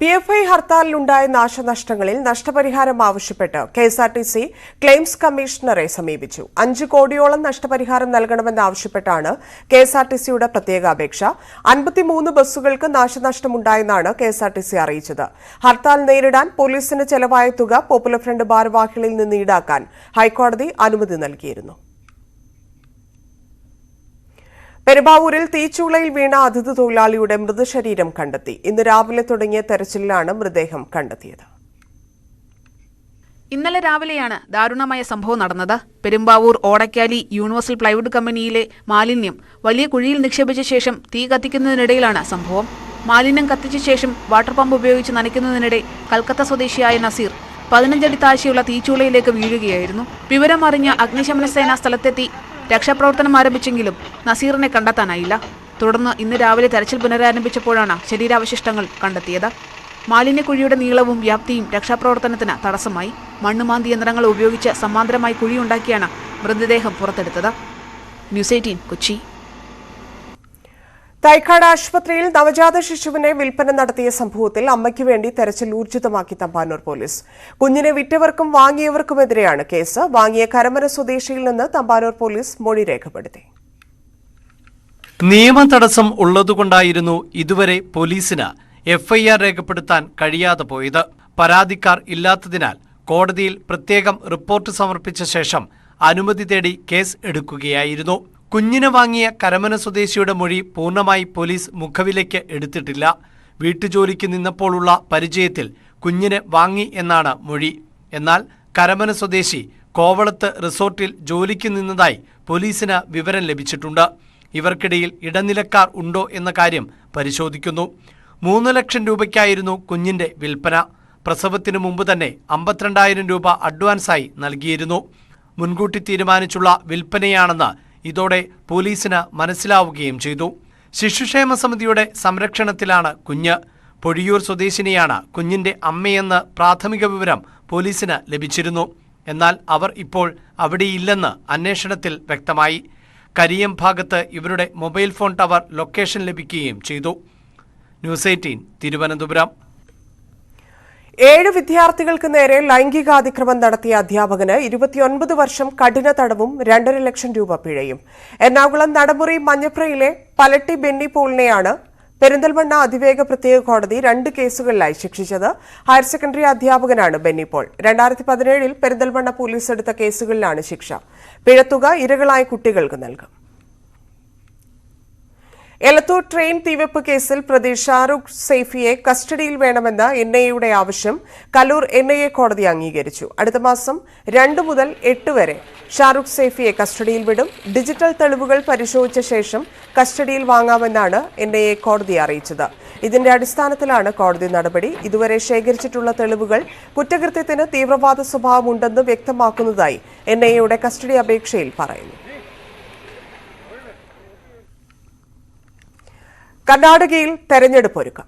PFI ഹർത്താലിലുണ്ടായ നാശനഷ്ടങ്ങളിൽ നഷ്ടപരിഹാരം ആവശ്യപ്പെട്ട് KSRTC ക്ലെയിംസ് കമ്മീഷണറെ സമീപിച്ചു. 5 കോടിയോളം നഷ്ടപരിഹാരം നൽകണമെന്നാവശ്യപ്പെട്ടാണ് KSRTCയുടെ പ്രത്യേക അപേക്ഷ. 53 ബസ്സുകൾക്ക് നാശനഷ്ടമുണ്ടായെന്നാണ് KSRTC അറിയിച്ചത്. ഹർത്താൽ നേരിടാൻ പോലീസിന് ചെലവായ തുക പോപ്പുലർ ഫ്രണ്ട് ഭാരവാഹികളിൽ നിന്ന് ഈടാക്കാൻ ഹൈക്കോടതി അനുമതി നൽകിയിരുന്നു. പെരുമ്പാവൂരിൽ തീച്ചൂളയിൽ വീണ അതിഥി തൊഴിലാളിയുടെ മൃതശരീരം കണ്ടെത്തി. ഇന്ന് രാവിലെ തുടങ്ങിയ തെരച്ചിലിലാണ് മൃതദേഹം കണ്ടെത്തിയത്. ഇന്നലെ രാവിലെയാണ് ദാരുണമായ സംഭവം നടന്നത്. പെരുമ്പാവൂർ ഓടക്കാലി യൂണിവേഴ്സൽ പ്ലൈവുഡ് കമ്പനിയിലെ മാലിന്യം വലിയ കുഴിയിൽ നിക്ഷേപിച്ച ശേഷം തീ കത്തിക്കുന്നതിനിടയിലാണ് സംഭവം. മാലിന്യം കത്തിച്ച ശേഷം വാട്ടർ പമ്പ് ഉപയോഗിച്ച് നനയ്ക്കുന്നതിനിടെ കൽക്കത്ത സ്വദേശിയായ നസീർ 15 അടി താഴ്ചയുള്ള തീച്ചൂളയിലേക്ക് വീഴുകയായിരുന്നു. വിവരമറിഞ്ഞ അഗ്നിശമന സേന സ്ഥലത്തെത്തി രക്ഷാപ്രവർത്തനം ആരംഭിച്ചെങ്കിലും നസീറിനെ കണ്ടെത്താനായില്ല. തുടർന്ന് ഇന്ന് രാവിലെ തെരച്ചിൽ പുനരാരംഭിച്ചപ്പോഴാണ് ശരീരാവശിഷ്ടങ്ങൾ കണ്ടെത്തിയത്. മാലിന്യക്കുഴിയുടെ നീളവും വ്യാപ്തിയും രക്ഷാപ്രവർത്തനത്തിന് തടസ്സമായി. മണ്ണുമാന്തി യന്ത്രങ്ങൾ ഉപയോഗിച്ച് സമാന്തരമായി കുഴിയുണ്ടാക്കിയാണ് മൃതദേഹം പുറത്തെടുത്തത്. ന്യൂസ് 18 കൊച്ചി. തൈക്കാട് ആശുപത്രിയിൽ നവജാത ശിശുവിനെ വിൽപ്പന നടത്തിയ സംഭവത്തിൽ അമ്മയ്ക്ക് വേണ്ടി തെരച്ചിൽ ഊർജിതമാക്കി തമ്പാനൂർ പോലീസ്. കുഞ്ഞിനെ വിറ്റവർക്കും വാങ്ങിയവർക്കുമെതിരെയാണ് കേസ്. വാങ്ങിയ കരമന സ്വദേശിയിൽ നിന്ന് തമ്പാനൂർ പോലീസ് മൊഴി രേഖപ്പെടുത്തി. നിയമ തടസ്സം ഉള്ളതുകൊണ്ടായിരുന്നു ഇതുവരെ പോലീസിന് FIR രേഖപ്പെടുത്താൻ കഴിയാതെ പോയത്. പരാതിക്കാർ ഇല്ലാത്തതിനാൽ കോടതിയിൽ പ്രത്യേകം റിപ്പോർട്ട് സമർപ്പിച്ച ശേഷം അനുമതി തേടി കേസ് എടുക്കുകയായിരുന്നു. കുഞ്ഞിനെ വാങ്ങിയ കരമന സ്വദേശിയുടെ മൊഴി പൂർണ്ണമായി പോലീസ് മുഖവിലേക്ക് എടുത്തിട്ടില്ല. വീട്ടുജോലിക്ക് നിന്നപ്പോഴുള്ള പരിചയത്തിൽ കുഞ്ഞിനെ വാങ്ങി എന്നാണ് മൊഴി. എന്നാൽ കരമന സ്വദേശി കോവളത്ത് റിസോർട്ടിൽ ജോലിക്ക് നിന്നതായി പോലീസിന് വിവരം ലഭിച്ചിട്ടുണ്ട്. ഇവർക്കിടയിൽ ഇടനിലക്കാർ ഉണ്ടോ എന്ന കാര്യം പരിശോധിക്കുന്നു. 3 ലക്ഷം രൂപയ്ക്കായിരുന്നു കുഞ്ഞിന്റെ വിൽപ്പന. പ്രസവത്തിന് മുമ്പ് തന്നെ 52,000 രൂപ അഡ്വാൻസായി നൽകിയിരുന്നു. മുൻകൂട്ടി തീരുമാനിച്ചുള്ള വിൽപ്പനയാണെന്ന് ഇതോടെ പോലീസിന് മനസ്സിലാവുകയും ചെയ്തു. ശിശുക്ഷേമ സമിതിയുടെ സംരക്ഷണത്തിലാണ് കുഞ്ഞ്. പൊഴിയൂർ സ്വദേശിനിയാണ് കുഞ്ഞിന്റെ അമ്മയെന്ന് പ്രാഥമിക വിവരം പോലീസിന് ലഭിച്ചിരുന്നു. എന്നാൽ അവർ ഇപ്പോൾ അവിടെയില്ലെന്ന് അന്വേഷണത്തിൽ വ്യക്തമായി. കരിയം ഭാഗത്ത് ഇവരുടെ മൊബൈൽ ഫോൺ ടവർ ലൊക്കേഷൻ ലഭിക്കുകയും ചെയ്തു. ന്യൂസ് 18 തിരുവനന്തപുരം. 7 വിദ്യാർത്ഥികൾക്ക് നേരെ ലൈംഗികാതിക്രമം നടത്തിയ അധ്യാപകന് 29 വർഷം കഠിന തടവും 2.5 ലക്ഷം രൂപ പിഴയും. എറണാകുളം നടമുറി മഞ്ഞപ്രയിലെ പലട്ടി ബെന്നി പോളിനെയാണ് പെരിന്തൽമണ്ണ അതിവേഗ പ്രത്യേക കോടതി 2 കേസുകളിലായി ശിക്ഷിച്ചത്. ഹയർ സെക്കൻഡറി അധ്യാപകനാണ് ബെന്നി പോൾ. 2017 പെരിന്തൽമണ്ണ പോലീസ് എടുത്ത കേസുകളിലാണ് ശിക്ഷ. പിഴത്തുക ഇരകളായ കുട്ടികൾക്ക് നൽകും. എലത്തൂർ ട്രെയിൻ തീവെപ്പ് കേസിൽ പ്രതി ഷാറുഖ് സൈഫിയെ കസ്റ്റഡിയിൽ വേണമെന്ന എൻഐഎയുടെ ആവശ്യം കലൂർ എൻഐഎ കോടതി അംഗീകരിച്ചു. അടുത്ത മാസം 2 മുതൽ 8 വരെ ഷാറുഖ് സൈഫിയെ കസ്റ്റഡിയിൽ വിടും. ഡിജിറ്റൽ തെളിവുകൾ പരിശോധിച്ച ശേഷം കസ്റ്റഡിയിൽ വാങ്ങാമെന്നാണ് എൻഐഎ കോടതിയെ അറിയിച്ചത്. ഇതിന്റെ അടിസ്ഥാനത്തിലാണ് കോടതി നടപടി. ഇതുവരെ ശേഖരിച്ചിട്ടുള്ള തെളിവുകൾ കുറ്റകൃത്യത്തിന് തീവ്രവാദ സ്വഭാവമുണ്ടെന്ന് വ്യക്തമാക്കുന്നതായി എൻഐഎയുടെ കസ്റ്റഡി അപേക്ഷയിൽ പറയുന്നു. കർണാടകയിൽ തെരഞ്ഞെടുപ്പ് ഒരുക്കം.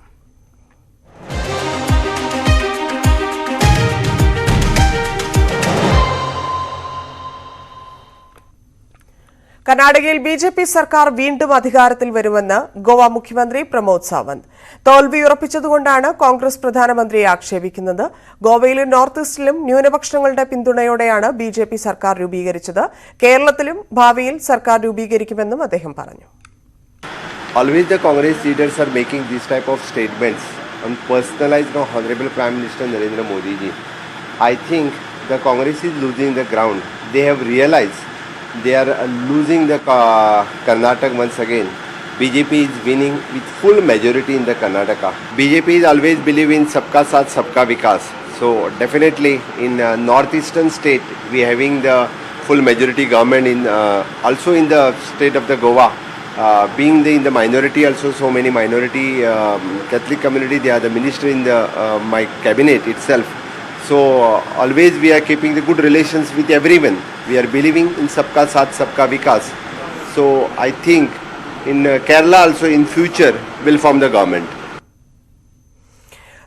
കർണാടകയിൽ ബിജെപി സർക്കാർ വീണ്ടും അധികാരത്തിൽ വരുമെന്ന് ഗോവ മുഖ്യമന്ത്രി പ്രമോദ് സാവന്ത്. തോൽവി ഉറപ്പിച്ചതുകൊണ്ടാണ് കോൺഗ്രസ് പ്രധാനമന്ത്രിയെ ആക്ഷേപിക്കുന്നത്. ഗോവയിലും നോർത്ത് ഈസ്റ്റിലും ന്യൂനപക്ഷങ്ങളുടെ പിന്തുണയോടെയാണ് ബിജെപി സർക്കാർ രൂപീകരിച്ചത്. കേരളത്തിലും ഭാവിയിൽ സർക്കാർ രൂപീകരിക്കുമെന്നും അദ്ദേഹം പറഞ്ഞു. Always the Congress leaders are making these type of statements and personalized by Honorable Prime Minister Narendra Modi ji. I think the Congress is losing the ground. They have realized they are losing the Karnataka once again. BJP is winning with full majority in the Karnataka. BJP is always believe in Sabka Saath Sabka Vikas. So definitely in northeastern state we having the full majority government in also in the state of the Goa. Being in the minority also, so many minority Catholic community, they are the minister in the my cabinet itself. So always we are keeping the good relations with everyone. We are believing in Sabka Saath Sabka Vikas. So I think in Kerala also in future will form the government.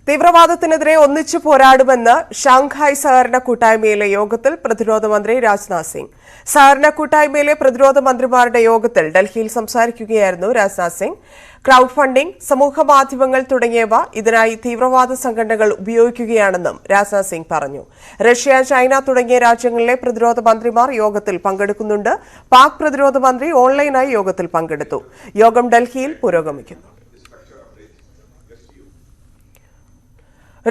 തീവ്രവാദത്തിനെതിരെ ഒന്നിച്ചു പോരാടുമെന്ന് Shanghai സഹകരണ കൂട്ടായ്മയിലെ യോഗത്തിൽ പ്രതിരോധ മന്ത്രി രാജ്നാഥ് സിംഗ്. സഹകരണ കൂട്ടായ്മയിലെ പ്രതിരോധ മന്ത്രിമാരുടെ യോഗത്തിൽ ഡൽഹിയിൽ സംസാരിക്കുകയായിരുന്നു രാജ്നാഥ് സിംഗ്. ക്രൌഡ് ഫണ്ടിംഗ്, സമൂഹമാധ്യമങ്ങൾ തുടങ്ങിയവ ഇതിനായി തീവ്രവാദ സംഘടനകൾ ഉപയോഗിക്കുകയാണെന്നും രാജ്നാഥ് സിംഗ് പറഞ്ഞു. റഷ്യ, ചൈന തുടങ്ങിയ രാജ്യങ്ങളിലെ പ്രതിരോധ മന്ത്രിമാർ യോഗത്തിൽ പങ്കെടുക്കുന്നുണ്ട്. പാക് പ്രതിരോധ മന്ത്രി ഓൺലൈനായി യോഗത്തിൽ പങ്കെടുത്തു. യോഗം ഡൽഹിയിൽ പുരോഗമിക്കുന്നു.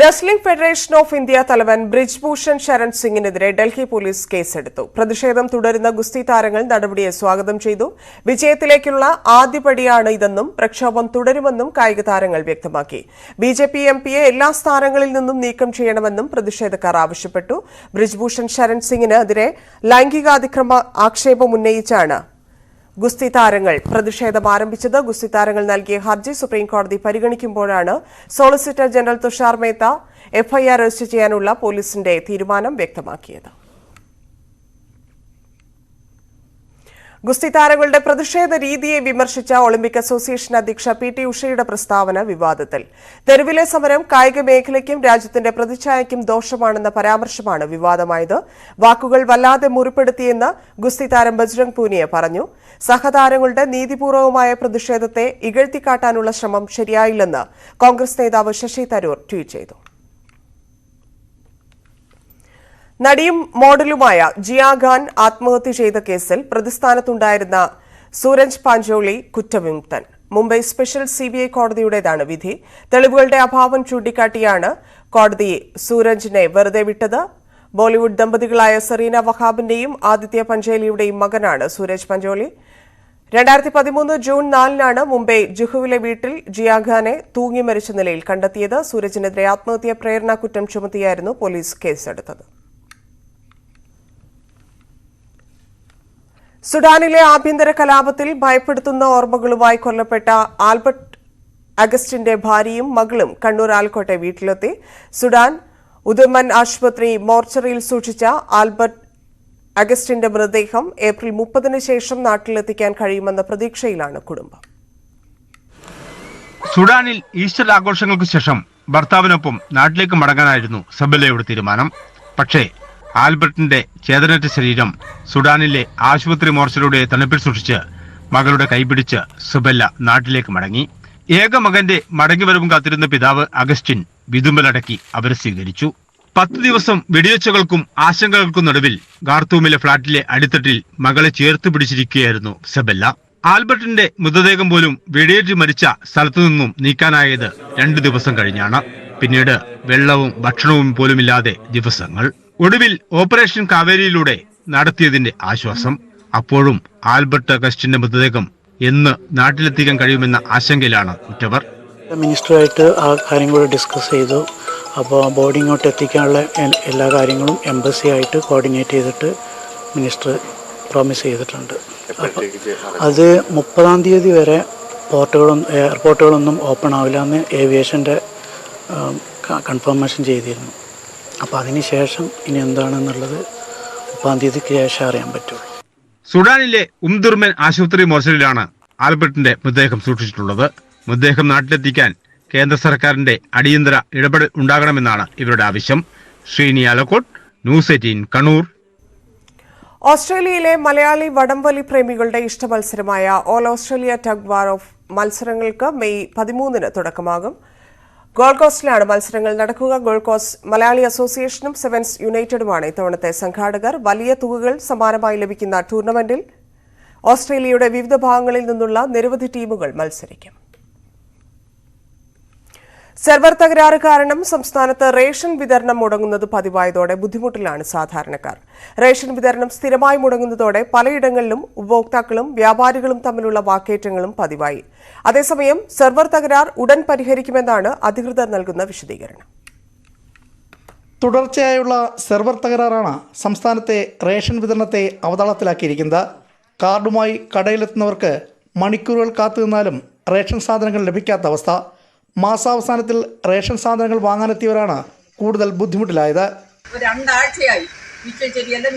റെസ്ലിംഗ് ഫെഡറേഷൻ ഓഫ് ഇന്ത്യ തലവൻ ബ്രിജ്ഭൂഷൺ ശരൺ സിംഗിനെതിരെ ഡൽഹി പോലീസ് കേസെടുത്തു. പ്രതിഷേധം തുടരുന്ന ഗുസ്തി താരങ്ങൾ നടപടിയെ സ്വാഗതം ചെയ്തു. വിജയത്തിലേക്കുള്ള ആദ്യപടിയാണ് ഇതെന്നും പ്രക്ഷോഭം തുടരുമെന്നും കായിക താരങ്ങൾ വ്യക്തമാക്കി. ബിജെപി എംപിയെ എല്ലാ സ്ഥാനങ്ങളിൽ നിന്നും നീക്കം ചെയ്യണമെന്നും പ്രതിഷേധക്കാർ ആവശ്യപ്പെട്ടു. ബ്രിജ്ഭൂഷൺ ശരൺ സിംഗിനെതിരെ ലൈംഗികാതിക്രമ ആക്ഷേപമുന്നയിച്ചാണ് ഗുസ്തി താരങ്ങൾ പ്രതിഷേധം ആരംഭിച്ചത്. ഗുസ്തി താരങ്ങൾ നൽകിയ ഹർജി സുപ്രീംകോടതി പരിഗണിക്കുമ്പോഴാണ് solicitor general Tushar Mehta FIR register ചെയ്യാനുള്ള പോലീസിന്റെ തീരുമാനം വ്യക്തമാക്കിയത്. ഗുസ്തി താരങ്ങളുടെ പ്രതിഷേധ രീതിയെ വിമർശിച്ച ഒളിമ്പിക് അസോസിയേഷൻ അധ്യക്ഷ PT ഉഷയുടെ പ്രസ്താവന വിവാദത്തിൽ. തെരുവിലെ സമരം കായിക മേഖലയ്ക്കും രാജ്യത്തിന്റെ പ്രതിച്ഛായയ്ക്കും ദോഷമാണെന്ന പരാമർശമാണ് വിവാദമായത്. വാക്കുകൾ വല്ലാതെ മുറിപ്പെടുത്തിയെന്ന് ഗുസ്തി താരം ബജ്രംഗ് പൂനിയ പറഞ്ഞു. സഹതാരങ്ങളുടെ നീതിപൂർവമായ പ്രതിഷേധത്തെ ഇകഴ്ത്തിക്കാട്ടാനുള്ള ശ്രമം ശരിയായില്ലെന്ന് കോൺഗ്രസ് നേതാവ് ശശി തരൂർ ട്വീറ്റ് ചെയ്തു. നടിയും മോഡലുമായ ജിയ ഖാൻ ആത്മഹത്യ ചെയ്ത കേസിൽ പ്രതിസ്ഥാനത്തുണ്ടായിരുന്ന സൂരജ് പാഞ്ചോളി കുറ്റവിമുക്തൻ. മുംബൈ സ്പെഷ്യൽ CBI കോടതിയുടേതാണ് വിധി. തെളിവുകളുടെ അഭാവം ചൂണ്ടിക്കാട്ടിയാണ് കോടതി സൂരജിനെ വെറുതെ വിട്ടത്. ബോളിവുഡ് ദമ്പതികളായ സെറീന വഹാബിന്റെയും ആദിത്യ പഞ്ചോലിയുടെയും മകനാണ് സൂരജ് പഞ്ചോളി. 2013 ജൂൺ 4-നാണ് മുംബൈ ജുഹുവിലെ വീട്ടിൽ ജിയ ഖാനെ തൂങ്ങി മരിച്ച നിലയിൽ കണ്ടെത്തിയത്. സൂരജിനെതിരെ ആത്മഹത്യാ പ്രേരണ കുറ്റം ചുമത്തിയായിരുന്നു പോലീസ് കേസെടുത്തത്. സുഡാനിലെ ആഭ്യന്തര കലാപത്തിൽ ഭയപ്പെടുത്തുന്ന ഓർമ്മകളുമായി കൊല്ലപ്പെട്ട ആൽബർട്ട് അഗസ്റ്റിന്റെ ഭാര്യയും മകളും കണ്ണൂർ ആൽക്കോട്ടെ വീട്ടിലെത്തി. സുഡാൻ ഉദുമൻ ആശുപത്രി മോർച്ചറിയിൽ സൂക്ഷിച്ച ആൽബർട്ട് അഗസ്റ്റിന്റെ മൃതദേഹം ഏപ്രിൽ 30-ന് ശേഷം നാട്ടിലെത്തിക്കാൻ കഴിയുമെന്ന പ്രതീക്ഷയിലാണ് കുടുംബം. സുഡാനിൽ ഈസ്റ്റർ ആഘോഷങ്ങൾക്ക് ശേഷം ഭർത്താവിനൊപ്പം നാട്ടിലേക്ക് മടങ്ങാനായിരുന്നു സബല്ലയുടെ തീരുമാനം. പക്ഷേ ആൽബർട്ടിന്റെ ചേതനറ്റ ശരീരം സുഡാനിലെ ആശുപത്രി മോർച്ചറിയുടെ തണുപ്പിൽ സൂക്ഷിച്ച് മകളുടെ കൈപിടിച്ച് സബല്ല നാട്ടിലേക്ക് മടങ്ങി. ഏക മകന്റെ മടങ്ങിവരവും കാത്തിരുന്ന പിതാവ് അഗസ്റ്റിൻ വിതുമ്പലടക്കി അവരെ സ്വീകരിച്ചു. 10 ദിവസം വെടിവെച്ചകൾക്കും ആശങ്കകൾക്കും നടുവിൽ ഖാർത്തൂമിലെ ഫ്ളാറ്റിലെ അടിത്തട്ടിൽ മകളെ ചേർത്ത് പിടിച്ചിരിക്കുകയായിരുന്നു സബല്ല. ആൽബർട്ടിന്റെ മൃതദേഹം പോലും വെടിയേറ്റ് മരിച്ച സ്ഥലത്തു നിന്നും നീക്കാനായത് 2 ദിവസം കഴിഞ്ഞാണ്. പിന്നീട് വെള്ളവും ഭക്ഷണവും പോലുമില്ലാതെ ദിവസങ്ങൾ. ഒടുവിൽ ഓപ്പറേഷൻ കാവേരിയിലൂടെ നടത്തിയതിന്റെ ആശ്വാസം. അപ്പോഴും ആൽബർട്ട് അഗസ്റ്റിന്റെ മൃതദേഹം എന്ന് നാട്ടിലെത്തിക്കാൻ കഴിയുമെന്ന ആശങ്കയിലാണ് ഉറ്റവർ. മിനിസ്റ്ററുമായിട്ട് ആ കാര്യങ്ങൾ ഡിസ്കസ് ചെയ്തു. അപ്പോൾ ബോഡി ഇങ്ങോട്ട് എത്തിക്കാനുള്ള എല്ലാ കാര്യങ്ങളും എംബസി ആയിട്ട് കോർഡിനേറ്റ് ചെയ്തിട്ട് മിനിസ്റ്റർ പ്രോമിസ് ചെയ്തിട്ടുണ്ട്. അത് 30-ാം തീയതി വരെ എയർപോർട്ടുകളൊന്നും ഓപ്പൺ ആവില്ല എന്ന് ഏവിയേഷൻ്റെ കൺഫർമേഷൻ ചെയ്തിരുന്നു. അപ്പോൾ അതിന് ശേഷം ഇനി എന്താണെന്നുള്ളത് 30-ാം തീയതിക്ക് ശേഷം അറിയാൻ പറ്റുള്ളൂ. സുഡാനിലെ ഉംദുർമൻ ആശുപത്രി മോർച്ചറിയിലാണ് ആൽബർട്ടിന്റെ മൃതദേഹം സൂക്ഷിച്ചിട്ടുള്ളത്. മൃതദേഹം നാട്ടിലെത്തിക്കാൻ കേന്ദ്ര സർക്കാരിന്റെ അടിയന്തര ഇടപെടൽ ഉണ്ടാകണമെന്നാണ് ഇവരുടെ ആവശ്യം. ശ്രീനി ആലക്കോട്ട്, ന്യൂസ് 18 കണ്ണൂർ. ഓസ്ട്രേലിയയിലെ മലയാളി വടംവലി പ്രേമികളുടെ ഇഷ്ടമത്സരമായ all Australia tug war of മത്സരങ്ങൾക്ക് മെയ് 13-ന് തുടക്കമാകും. ഗോൾഡ് കോസ്റ്റിലാണ് മത്സരങ്ങൾ നടക്കുക. ഗോൾഡ് കോസ്റ്റ് മലയാളി അസോസിയേഷനും സെവൻസ് യുണൈറ്റഡുമാണ് ഇത്തവണത്തെ സംഘാടകർ. വലിയ തുകകൾ സമ്മാനമായി ലഭിക്കുന്ന ടൂർണമെന്റിൽ ഓസ്ട്രേലിയയുടെ വിവിധ ഭാഗങ്ങളിൽ നിന്നുള്ള നിരവധി ടീമുകൾ മത്സരിക്കും. സെർവർ തകരാറ് കാരണം സംസ്ഥാനത്ത് റേഷൻ വിതരണം മുടങ്ങുന്നത് പതിവായതോടെ ബുദ്ധിമുട്ടിലാണ് സാധാരണക്കാർ. റേഷൻ വിതരണം സ്ഥിരമായി മുടങ്ങുന്നതോടെ പലയിടങ്ങളിലും ഉപഭോക്താക്കളും വ്യാപാരികളും തമ്മിലുള്ള വാക്കേറ്റങ്ങളും പതിവായി. അതേസമയം സെർവർ തകരാർ ഉടൻ പരിഹരിക്കുമെന്നാണ് അധികൃതർ നൽകുന്ന വിശദീകരണം. തുടർച്ചയായുള്ള സെർവർ തകരാറാണ് സംസ്ഥാനത്തെ റേഷൻ വിതരണത്തെ അവതാളത്തിലാക്കിയിരിക്കുന്നത്. കാർഡുമായി കടയിലെത്തുന്നവർക്ക് മണിക്കൂറുകൾ കാത്തുനിന്നാലും റേഷൻ സാധനങ്ങൾ ലഭിക്കാത്ത അവസ്ഥ. മാസാവസാനത്തിൽ റേഷൻ സാധനങ്ങൾ വാങ്ങാനെത്തിയവരാണ് കൂടുതൽ ബുദ്ധിമുട്ടിലായത്. 2 ആഴ്ചയായി മിച്ചം ശരിയല്ല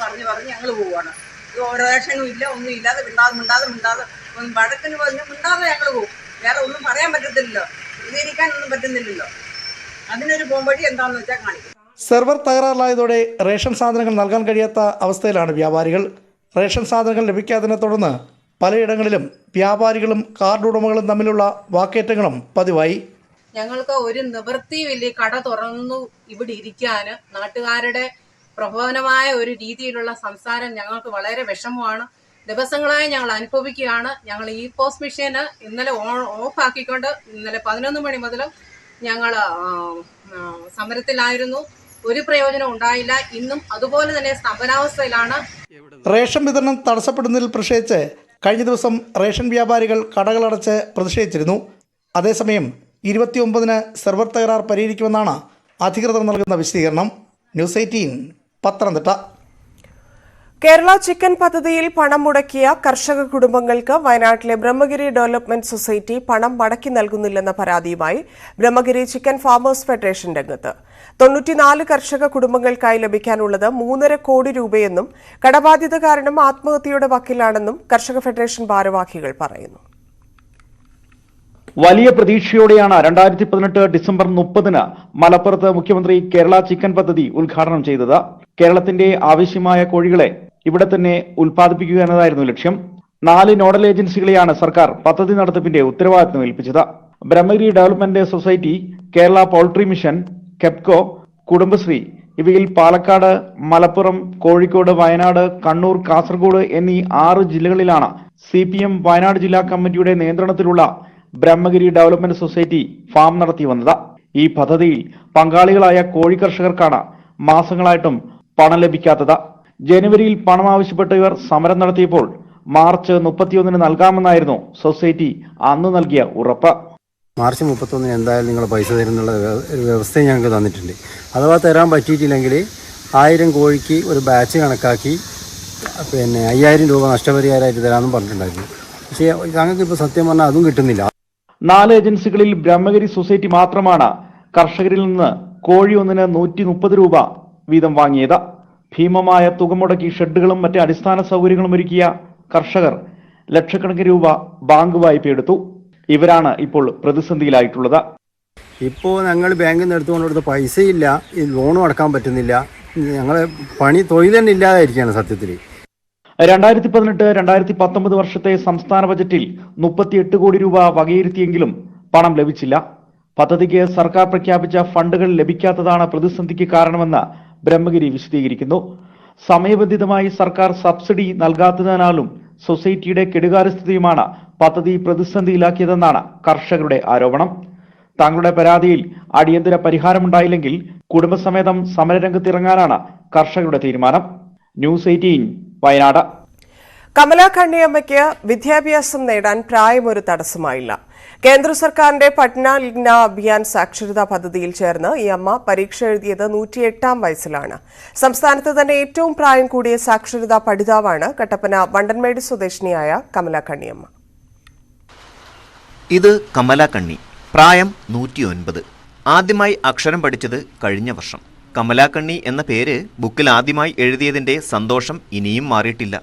പറഞ്ഞ് ഞങ്ങൾ പോവുകയാണ്. റേഷനും ഇല്ല, ഒന്നും ഇല്ലാതെ മിണ്ടാതെ വഴക്കിന് പറഞ്ഞ് മിണ്ടാതെ ഞങ്ങൾ പോകും. വേറെ ഒന്നും പറയാൻ പറ്റത്തില്ലല്ലോ, പ്രതികരിക്കാനൊന്നും പറ്റുന്നില്ലല്ലോ. അതിനൊരു പോംവഴി എന്താണെന്ന് വെച്ചാൽ കാണിക്കും. സെർവർ തകരാറിലായതോടെ റേഷൻ സാധനങ്ങൾ നൽകാൻ കഴിയാത്ത അവസ്ഥയിലാണ് വ്യാപാരികൾ. റേഷൻ സാധനങ്ങൾ ലഭിക്കാത്തതിനെ തുടർന്ന് പലയിടങ്ങളിലും വ്യാപാരികളും കാർഡ് ഉടമകളും തമ്മിലുള്ള വാക്കേറ്റങ്ങളും പതിവായി. ഞങ്ങൾക്ക് ഒരു നിവൃത്തിയില്ല, കട തുറന്നു ഇവിടെ ഇരിക്കാൻ. നാട്ടുകാരുടെ പ്രബോധനമായ ഒരു രീതിയിലുള്ള സംസാരം ഞങ്ങൾക്ക് വളരെ വിഷമമാണ്. ദിവസങ്ങളായി ഞങ്ങൾ അനുഭവിക്കുകയാണ്. ഞങ്ങൾ ഈ പോസ്റ്റ് മെഷീന് ഇന്നലെ ഓഫ് ആക്കിക്കൊണ്ട് ഇന്നലെ 11 മണി മുതൽ ഞങ്ങൾ സമരത്തിലായിരുന്നു. ഒരു പ്രയോജനം ഉണ്ടായില്ല. ഇന്നും അതുപോലെ തന്നെ സ്തംഭനാവസ്ഥയിലാണ്. റേഷൻ വിതരണം തടസ്സപ്പെടുന്നതിൽ പ്രതിഷേധിച്ച് കഴിഞ്ഞ ദിവസം റേഷൻ വ്യാപാരികൾ കടകളടച്ച് പ്രതിഷേധിച്ചിരുന്നു. അതേസമയം 29-ന് സെർവർ തകരാർ പരിഹരിക്കുമെന്നാണ് അധികൃതർ നൽകുന്ന വിശദീകരണം. ന്യൂസ് 18 പത്തനംതിട്ട. കേരള ചിക്കൻ പദ്ധതിയിൽ പണം മുടക്കിയ കർഷക കുടുംബങ്ങൾക്ക് വയനാട്ടിലെ ബ്രഹ്മഗിരി ഡെവലപ്മെന്റ് സൊസൈറ്റി പണം മടക്കി നൽകുന്നില്ലെന്ന പരാതിയുമായി ബ്രഹ്മഗിരി ചിക്കൻ ഫാമേഴ്സ് ഫെഡറേഷൻ രംഗത്ത്. 94 കർഷക കുടുംബങ്ങൾക്കായി ലഭിക്കാനുള്ളത് 3.5 കോടി രൂപയെന്നും കടബാധ്യത കാരണം ആത്മഹത്യയുടെ വക്കിലാണെന്നും കർഷക ഫെഡറേഷൻ ഭാരവാഹികൾ പറയുന്നു. വലിയ പ്രതീക്ഷയോടെയാണ് 2018 ഡിസംബർ 30-ന് മലപ്പുറത്ത് മുഖ്യമന്ത്രി കേരള ചിക്കൻ പദ്ധതി ഉദ്ഘാടനം ചെയ്തത്. കേരളത്തിന്റെ ആവശ്യമായ കോഴികളെ ഇവിടെ തന്നെ ഉൽപ്പാദിപ്പിക്കുക എന്നതായിരുന്നു ലക്ഷ്യം. 4 നോഡൽ ഏജൻസികളെയാണ് സർക്കാർ പദ്ധതി നടത്തിപ്പിന്റെ ഉത്തരവാദിത്തം ഏൽപ്പിച്ചത്. Brahmagiri development society, Kerala poultry mission, KEPCO, Kudumbashree ഇവയിൽ പാലക്കാട്, മലപ്പുറം, കോഴിക്കോട്, വയനാട്, കണ്ണൂർ, കാസർഗോഡ് എന്നീ 6 ജില്ലകളിലാണ് CPM വയനാട് ജില്ലാ കമ്മിറ്റിയുടെ നിയന്ത്രണത്തിലുള്ള ബ്രഹ്മഗിരി ഡെവലപ്മെന്റ് സൊസൈറ്റി ഫാം നടത്തി വന്നത്. ഈ പദ്ധതിയിൽ പങ്കാളികളായ കോഴി കർഷകർക്കാണ് മാസങ്ങളായിട്ടും പണം ലഭിക്കാത്തത്. ജനുവരിയിൽ പണം ആവശ്യപ്പെട്ട് ഇവർ സമരം നടത്തിയപ്പോൾ മാർച്ച് 31-ന് നൽകാമെന്നായിരുന്നു സൊസൈറ്റി അന്ന് നൽകിയ ഉറപ്പ്. മാർച്ച് 31-ന് എന്തായാലും നിങ്ങൾ പൈസ തരുന്നുള്ള ഒരു വ്യവസ്ഥയും ഞങ്ങൾക്ക് തന്നിട്ടുണ്ട്. അഥവാ തരാൻ പറ്റിയിട്ടില്ലെങ്കിൽ 1000 കോഴിക്ക് ഒരു ബാച്ച് കണക്കാക്കി പിന്നെ 5000 രൂപ നഷ്ടപരിഹാരമായിട്ട് തരാമെന്നും പറഞ്ഞിട്ടുണ്ടായിരുന്നു. പക്ഷേ ഞങ്ങൾക്ക് ഇപ്പോൾ സത്യം പറഞ്ഞാൽ അതും കിട്ടുന്നില്ല. 4 ഏജൻസികളിൽ ബ്രഹ്മഗിരി സൊസൈറ്റി മാത്രമാണ് കർഷകരിൽ നിന്ന് കോഴി ഒന്നിന് 130 രൂപ വീതം വാങ്ങിയത്. ഭീമമായ തുക മുടക്കി ഷെഡുകളും മറ്റ് അടിസ്ഥാന സൗകര്യങ്ങളും ഒരുക്കിയ കർഷകർ ലക്ഷക്കണക്കിന് രൂപ ബാങ്ക് വായ്പ എടുത്തു. ഇവരാണ് ഇപ്പോൾ പ്രതിസന്ധിയിലായിട്ടുള്ളത്. ഇപ്പോൾ ഞങ്ങൾ ബാങ്കിൽ നിന്ന് എടുത്തുകൊണ്ട് കൊടുത്ത പൈസയില്ല, ഈ ലോണും അടക്കാൻ പറ്റുന്നില്ല. ഞങ്ങളെ തൊഴിൽ തന്നെ ഇല്ലാതായിരിക്കുകയാണ് സത്യത്തിൽ. 2018-2019 വർഷത്തെ സംസ്ഥാന ബജറ്റിൽ 38 കോടി രൂപ വകയിരുത്തിയെങ്കിലും പണം ലഭിച്ചില്ല. പദ്ധതിക്ക് സർക്കാർ പ്രഖ്യാപിച്ച ഫണ്ടുകൾ ലഭിക്കാത്തതാണ് പ്രതിസന്ധിക്ക് കാരണമെന്ന് ബ്രഹ്മഗിരി വിശദീകരിക്കുന്നു. സമയബന്ധിതമായി സർക്കാർ സബ്സിഡി നൽകാത്തതിനാലും സൊസൈറ്റിയുടെ കെടുകാര്യസ്ഥിതിയുമാണ് പദ്ധതി പ്രതിസന്ധിയിലാക്കിയതെന്നാണ് കർഷകരുടെ ആരോപണം. തങ്ങളുടെ പരാതിയിൽ അടിയന്തര പരിഹാരമുണ്ടായില്ലെങ്കിൽ കുടുംബസമേതം സമരരംഗത്തിറങ്ങാനാണ് കർഷകരുടെ തീരുമാനം. ന്യൂസ് 18 വയനാട്. കമല കണ്ണിയമ്മയ്ക്ക് വിദ്യാഭ്യാസം നേടാൻ പ്രായം ഒരു തടസ്സമായില്ല. കേന്ദ്ര സർക്കാരിന്റെ പഠന ലിഗ്ന അഭിയാൻ സാക്ഷരതാ പദ്ധതിയിൽ ചേർന്ന് ഈ അമ്മ പരീക്ഷ എഴുതിയത് 108ാം വയസ്സിലാണ്. സംസ്ഥാനത്ത് തന്നെ ഏറ്റവും പ്രായം കൂടിയ സാക്ഷരതാ പഠിതാവാണ് കട്ടപ്പന വണ്ടൻമേട് സ്വദേശിനിയായ കമല കണ്ണിയമ്മ. ഇത് കമല കണ്ണി, പ്രായം 109. ആദ്യമായി അക്ഷരം പഠിച്ചത് കഴിഞ്ഞ വർഷം. കമലാക്കണ്ണി എന്ന പേര് ബുക്കിൽ ആദ്യമായി എഴുതിയതിന്റെ സന്തോഷം ഇനിയും മാറിയിട്ടില്ല.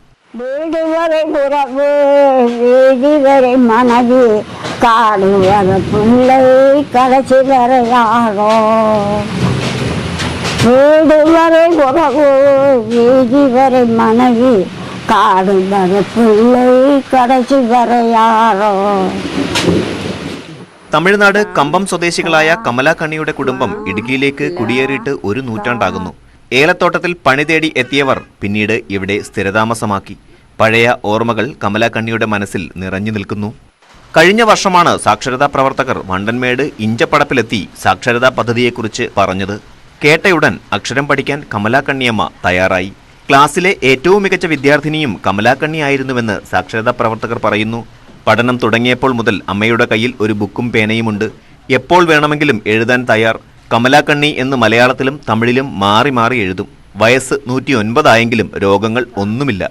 തമിഴ്നാട് കമ്പം സ്വദേശികളായ കമലാക്കണ്ണിയുടെ കുടുംബം ഇടുക്കിയിലേക്ക് കുടിയേറിയിട്ട് 1 നൂറ്റാണ്ടാകുന്നു. ഏലത്തോട്ടത്തിൽ പണി തേടി എത്തിയവർ പിന്നീട് ഇവിടെ സ്ഥിരതാമസമാക്കി. പഴയ ഓർമ്മകൾ കമലാക്കണ്ണിയുടെ മനസ്സിൽ നിറഞ്ഞു നിൽക്കുന്നു. കഴിഞ്ഞ വർഷമാണ് സാക്ഷരതാ പ്രവർത്തകർ വണ്ടൻമേട് ഇഞ്ചപ്പടപ്പിലെത്തി സാക്ഷരതാ പദ്ധതിയെക്കുറിച്ച് പറഞ്ഞത്. കേട്ടയുടൻ അക്ഷരം പഠിക്കാൻ കമലാക്കണ്ണിയമ്മ തയ്യാറായി. ക്ലാസ്സിലെ ഏറ്റവും മികച്ച വിദ്യാർത്ഥിനിയും കമലാക്കണ്ണിയായിരുന്നുവെന്ന് സാക്ഷരതാ പ്രവർത്തകർ പറയുന്നു. പഠനം തുടങ്ങിയപ്പോൾ മുതൽ അമ്മയുടെ കയ്യിൽ ഒരു ബുക്കും പേനയുമുണ്ട്. എപ്പോൾ വേണമെങ്കിലും എഴുതാൻ തയ്യാർ. കമലാക്കണ്ണി എന്ന് മലയാളത്തിലും തമിഴിലും മാറി മാറി എഴുതും. വയസ്സ് 109 ആയെങ്കിലും രോഗങ്ങൾ ഒന്നുമില്ല.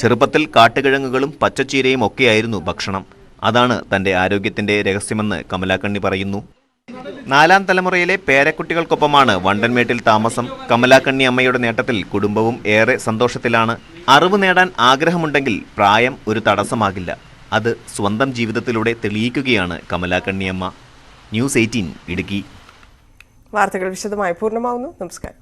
ചെറുപ്പത്തിൽ കാട്ടുകിഴങ്ങുകളും പച്ചച്ചീരയും ഒക്കെയായിരുന്നു ഭക്ഷണം. അതാണ് തന്റെ ആരോഗ്യത്തിന്റെ രഹസ്യമെന്ന് കമലാക്കണ്ണി പറയുന്നു. 4ാം തലമുറയിലെ പേരക്കുട്ടികൾക്കൊപ്പമാണ് വണ്ടൻമേട്ടിൽ താമസം. കമലാക്കണ്ണി അമ്മയുടെ നേട്ടത്തിൽ കുടുംബവും ഏറെ സന്തോഷത്തിലാണ്. അറിവ് നേടാൻ ആഗ്രഹമുണ്ടെങ്കിൽ പ്രായം ഒരു തടസ്സമാകില്ല. അത് സ്വന്തം ജീവിതത്തിലൂടെ തെളിയിക്കുകയാണ് കമലാക്കണ്ണിയമ്മ. ന്യൂസ് 18 ഇടുക്കി. വാർത്തകൾ വിശദമായി പൂർണ്ണമാവുന്നു. നമസ്കാരം.